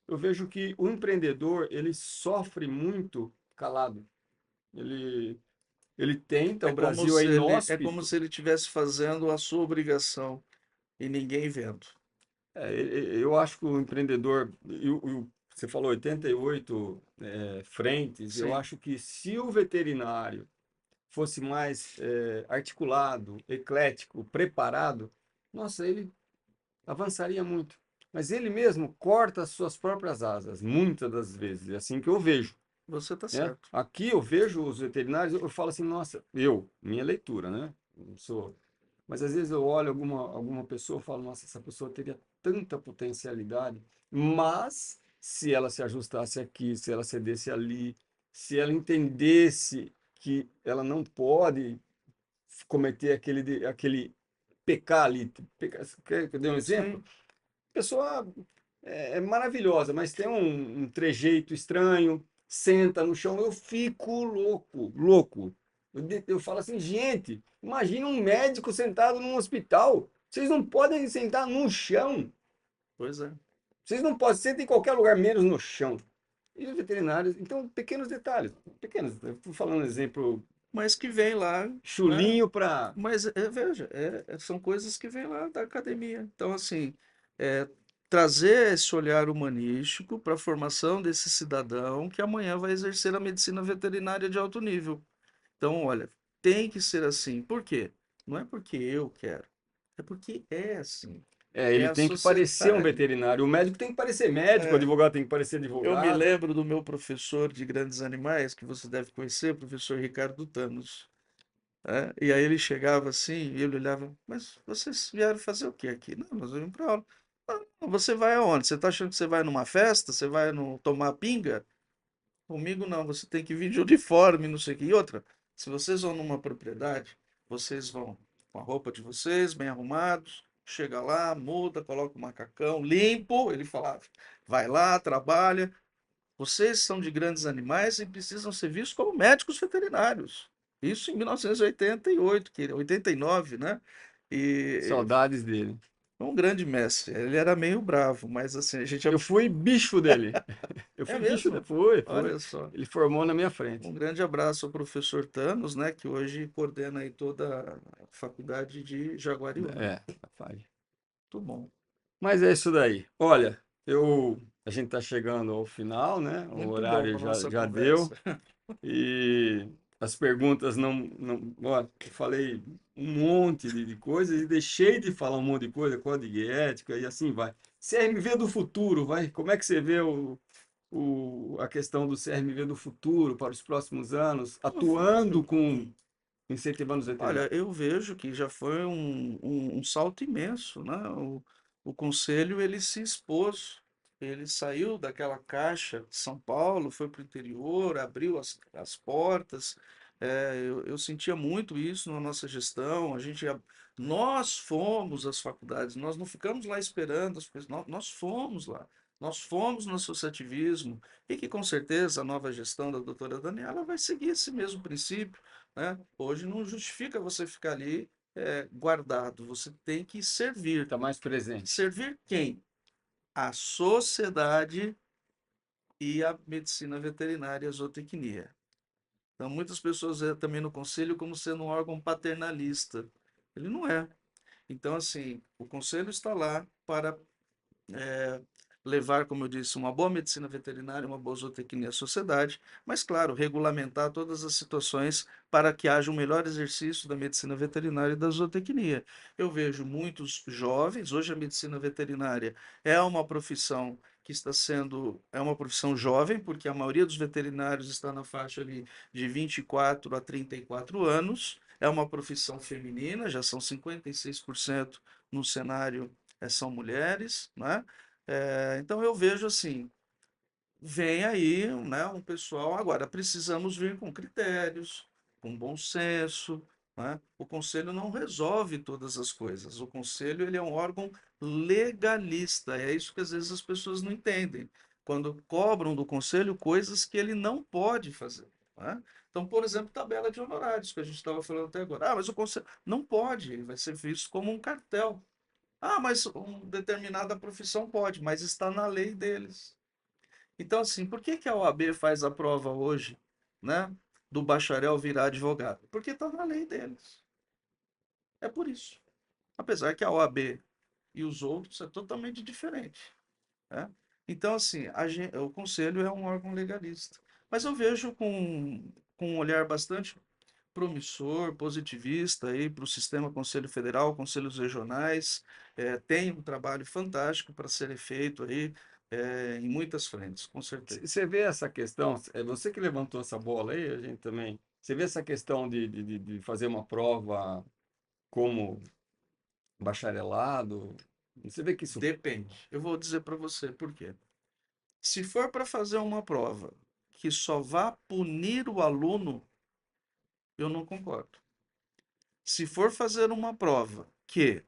Eu vejo que o empreendedor, ele sofre muito calado. Ele, ele tenta, o Brasil é
É como
inóspito.
se ele estivesse fazendo a sua obrigação e ninguém vendo.
Eu acho que o empreendedor, você falou 88 frentes, eu
Sim,
acho que se o veterinário fosse mais articulado, eclético, preparado, nossa, ele avançaria muito. Mas ele mesmo corta as suas próprias asas, muitas das vezes, é assim que eu vejo,
você está
né?
certo.
Aqui eu vejo os veterinários, eu falo assim, nossa, minha leitura, né? Não sou. Mas às vezes eu olho alguma pessoa e falo, nossa, essa pessoa teria tanta potencialidade, mas se ela se ajustasse aqui, se ela cedesse ali, se ela entendesse que ela não pode cometer aquele pecar ali, quer que eu dê um exemplo?
Sim,
A pessoa é maravilhosa, mas tem um trejeito estranho, senta no chão, eu fico louco, louco. Eu falo assim, gente, imagina um médico sentado num hospital. Vocês não podem sentar no chão.
Pois é.
Vocês não podem, sentar em qualquer lugar, menos no chão. E os veterinários, então, pequenos detalhes, pequenos. Eu estou falando um exemplo
Mas que vem lá, né?
chulinho para.
Mas veja, são coisas que vêm lá da academia. Então, assim, é, trazer esse olhar humanístico para a formação desse cidadão que amanhã vai exercer a medicina veterinária de alto nível. Então, olha, tem que ser assim. Por quê? Não é porque eu quero, é porque é assim.
É,
É
ele
a
tem que parecer um
sociedade.
veterinário. O médico tem que parecer médico, o
É,
advogado tem que parecer
eu me
advogado.
lembro do meu professor de grandes animais, que você deve conhecer, o professor Ricardo Thanos. E aí ele chegava assim, e ele olhava, mas vocês vieram fazer o que aqui? Não, nós vimos para aula. "Ah, você vai aonde? Você está achando que você vai numa festa? Você vai no, tomar pinga? Comigo não, você tem que vir de uniforme, não sei o que. E outra, se vocês vão numa propriedade, vocês vão com a roupa de vocês, bem arrumados, chega lá, muda, coloca o macacão, limpo, ele falava, vai lá, trabalha. Vocês são de grandes animais e precisam ser vistos como médicos veterinários. Isso em 1988, 89, né? E
Saudades dele.
foi um grande mestre. Ele era meio bravo, mas assim, a gente
Eu fui bicho dele. Eu
é
fui bicho dele.
mesmo.
Foi.
Olha só.
Ele formou na minha frente.
Um grande abraço ao professor Thanos, né, que hoje coordena aí toda a faculdade de Jaguariúna.
É, rapaz.
Muito bom.
Mas é isso daí. Olha, a gente está chegando ao final, né? O
Muito bom
horário
a nossa
já deu.
conversa.
E as perguntas não, ó, eu falei um monte de coisas e deixei de falar um monte de coisa, código de ética e assim vai. CRMV do futuro, vai. Como é que você vê a questão do CRMV do futuro para os próximos anos, atuando com incentivando os
Olha,
veterinários?
eu vejo que já foi um salto imenso, né? O conselho ele se expôs, ele saiu daquela caixa de São Paulo, foi para o interior, abriu as portas. Eu sentia muito isso na nossa gestão. Nós fomos às faculdades, nós não ficamos lá esperando as coisas, nós fomos lá. Nós fomos no associativismo e que com certeza a nova gestão da doutora Daniela vai seguir esse mesmo princípio, né? Hoje não justifica você ficar ali guardado, você tem que servir.
Está mais presente.
Servir quem? A sociedade e a medicina veterinária e a zootecnia. Então, muitas pessoas veem também no conselho como sendo um órgão paternalista. Ele não é. Então, assim, o conselho está lá para é, levar, como eu disse, uma boa medicina veterinária, uma boa zootecnia à sociedade, mas, claro, regulamentar todas as situações para que haja um melhor exercício da medicina veterinária e da zootecnia. Eu vejo muitos jovens, hoje a medicina veterinária é uma profissão que está sendo, é uma profissão jovem, porque a maioria dos veterinários está na faixa ali de 24 a 34 anos, é uma profissão feminina, já são 56% no cenário são mulheres, né? Então eu vejo assim, vem aí, né, um pessoal. Agora precisamos vir com critérios, com bom senso, né? O conselho não resolve todas as coisas. O conselho ele é um órgão legalista. É isso que às vezes as pessoas não entendem. Quando cobram do conselho coisas que ele não pode fazer, né? Então, por exemplo, tabela de honorários, que a gente estava falando até agora. Ah, mas o conselho não pode, ele vai ser visto como um cartel. Ah, mas uma determinada profissão pode, mas está na lei deles. Então, assim, por que que a OAB faz a prova hoje, né, do bacharel virar advogado? Porque está na lei deles. É por isso. Apesar que a OAB e os outros é totalmente diferente, né? Então, assim, o conselho é um órgão legalista. Mas eu vejo com um olhar bastante promissor, positivista aí para o sistema Conselho Federal, conselhos regionais. Tem um trabalho fantástico para ser feito aí em muitas frentes, com certeza.
Você vê essa questão, é você que levantou essa bola aí, a gente também. Você vê essa questão de fazer uma prova como bacharelado? Você vê que isso.
Depende. Eu vou dizer para você por quê. Se for para fazer uma prova que só vá punir o aluno, eu não concordo. Se for fazer uma prova que,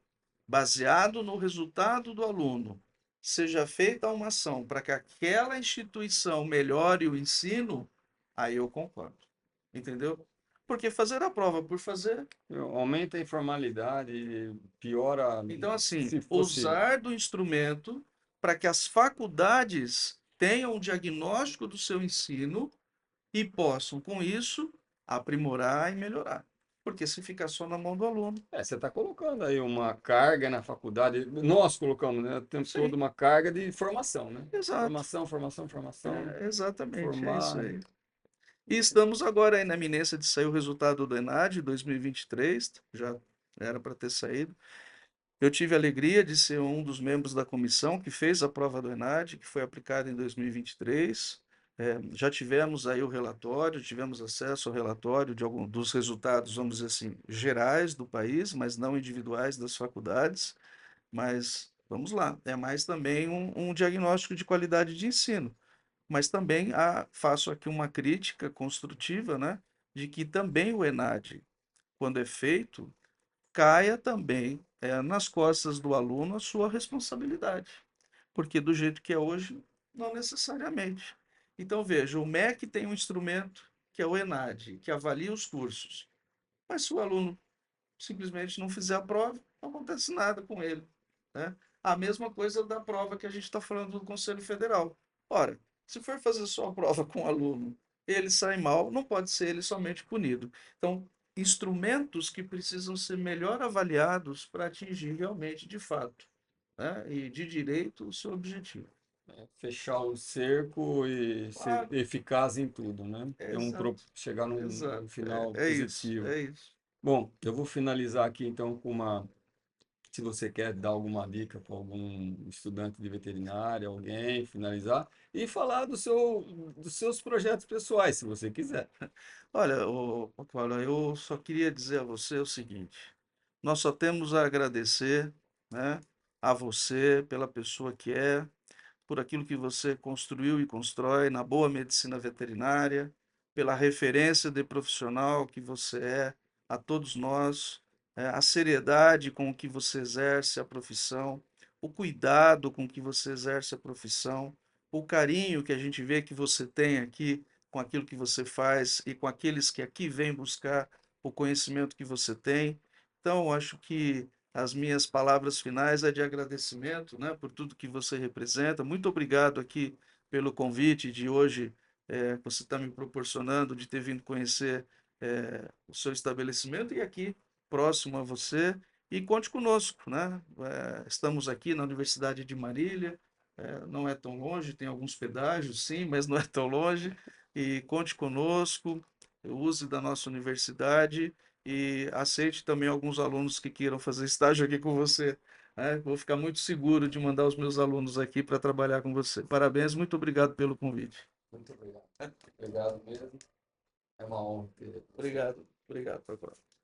baseado no resultado do aluno, seja feita uma ação para que aquela instituição melhore o ensino, aí eu concordo. Entendeu? Porque fazer a prova por fazer.
Aumenta a informalidade, piora,
Então, assim,
se fosse.
usar do instrumento para que as faculdades tenham um diagnóstico do seu ensino e possam, com isso, aprimorar e melhorar. Porque se ficar só na mão do aluno.
Você está colocando aí uma carga na faculdade. Nós colocamos, né, o tempo todo
Sim,
uma carga de formação, né?
exato.
Formação, formação, formação,
Exatamente, é isso
formar.
aí. E estamos agora aí na iminência de sair o resultado do ENAD 2023, já era para ter saído. Eu tive a alegria de ser um dos membros da comissão que fez a prova do ENAD, que foi aplicada em 2023. Já tivemos aí o relatório, tivemos acesso ao relatório de algum dos resultados, vamos dizer assim, gerais do país, mas não individuais das faculdades. Mas vamos lá, é mais também um diagnóstico de qualidade de ensino. Mas também faço aqui uma crítica construtiva, né, de que também o ENAD, quando é feito, caia também nas costas do aluno a sua responsabilidade, porque do jeito que é hoje, não necessariamente. Então, veja, o MEC tem um instrumento que é o ENAD, que avalia os cursos, mas se o aluno simplesmente não fizer a prova, não acontece nada com ele, né? A mesma coisa da prova que a gente está falando do Conselho Federal. Ora, se for fazer só a prova com o aluno, ele sai mal, não pode ser ele somente punido. Então, instrumentos que precisam ser melhor avaliados para atingir realmente, de fato, né, e de direito, o seu objetivo.
Fechar o cerco e ser
Claro,
eficaz em tudo, né?
exato,
Chegar num
exato.
final
É isso,
positivo.
é isso.
Bom, eu vou finalizar aqui então com uma. Se você quer dar alguma dica para algum estudante de veterinária, alguém, finalizar, e falar dos seus projetos pessoais, se você quiser.
Olha, Paulo, eu só queria dizer a você o seguinte: nós só temos a agradecer, né, a você pela pessoa que é, por aquilo que você construiu e constrói na boa medicina veterinária, pela referência de profissional que você é a todos nós, a seriedade com que você exerce a profissão, o cuidado com que você exerce a profissão, o carinho que a gente vê que você tem aqui com aquilo que você faz e com aqueles que aqui vêm buscar o conhecimento que você tem. Então, acho que as minhas palavras finais é de agradecimento, né, por tudo que você representa. Muito obrigado aqui pelo convite de hoje, que você está me proporcionando, de ter vindo conhecer o seu estabelecimento e aqui próximo a você. E conte conosco, né? Estamos aqui na Universidade de Marília, não é tão longe, tem alguns pedágios, sim, mas não é tão longe. E conte conosco, use da nossa universidade e aceite também alguns alunos que queiram fazer estágio aqui com você, né? Vou ficar muito seguro de mandar os meus alunos aqui para trabalhar com você. Parabéns, muito obrigado pelo convite.
Muito obrigado. Obrigado mesmo. É uma honra ter você.
Obrigado, obrigado, Procopio.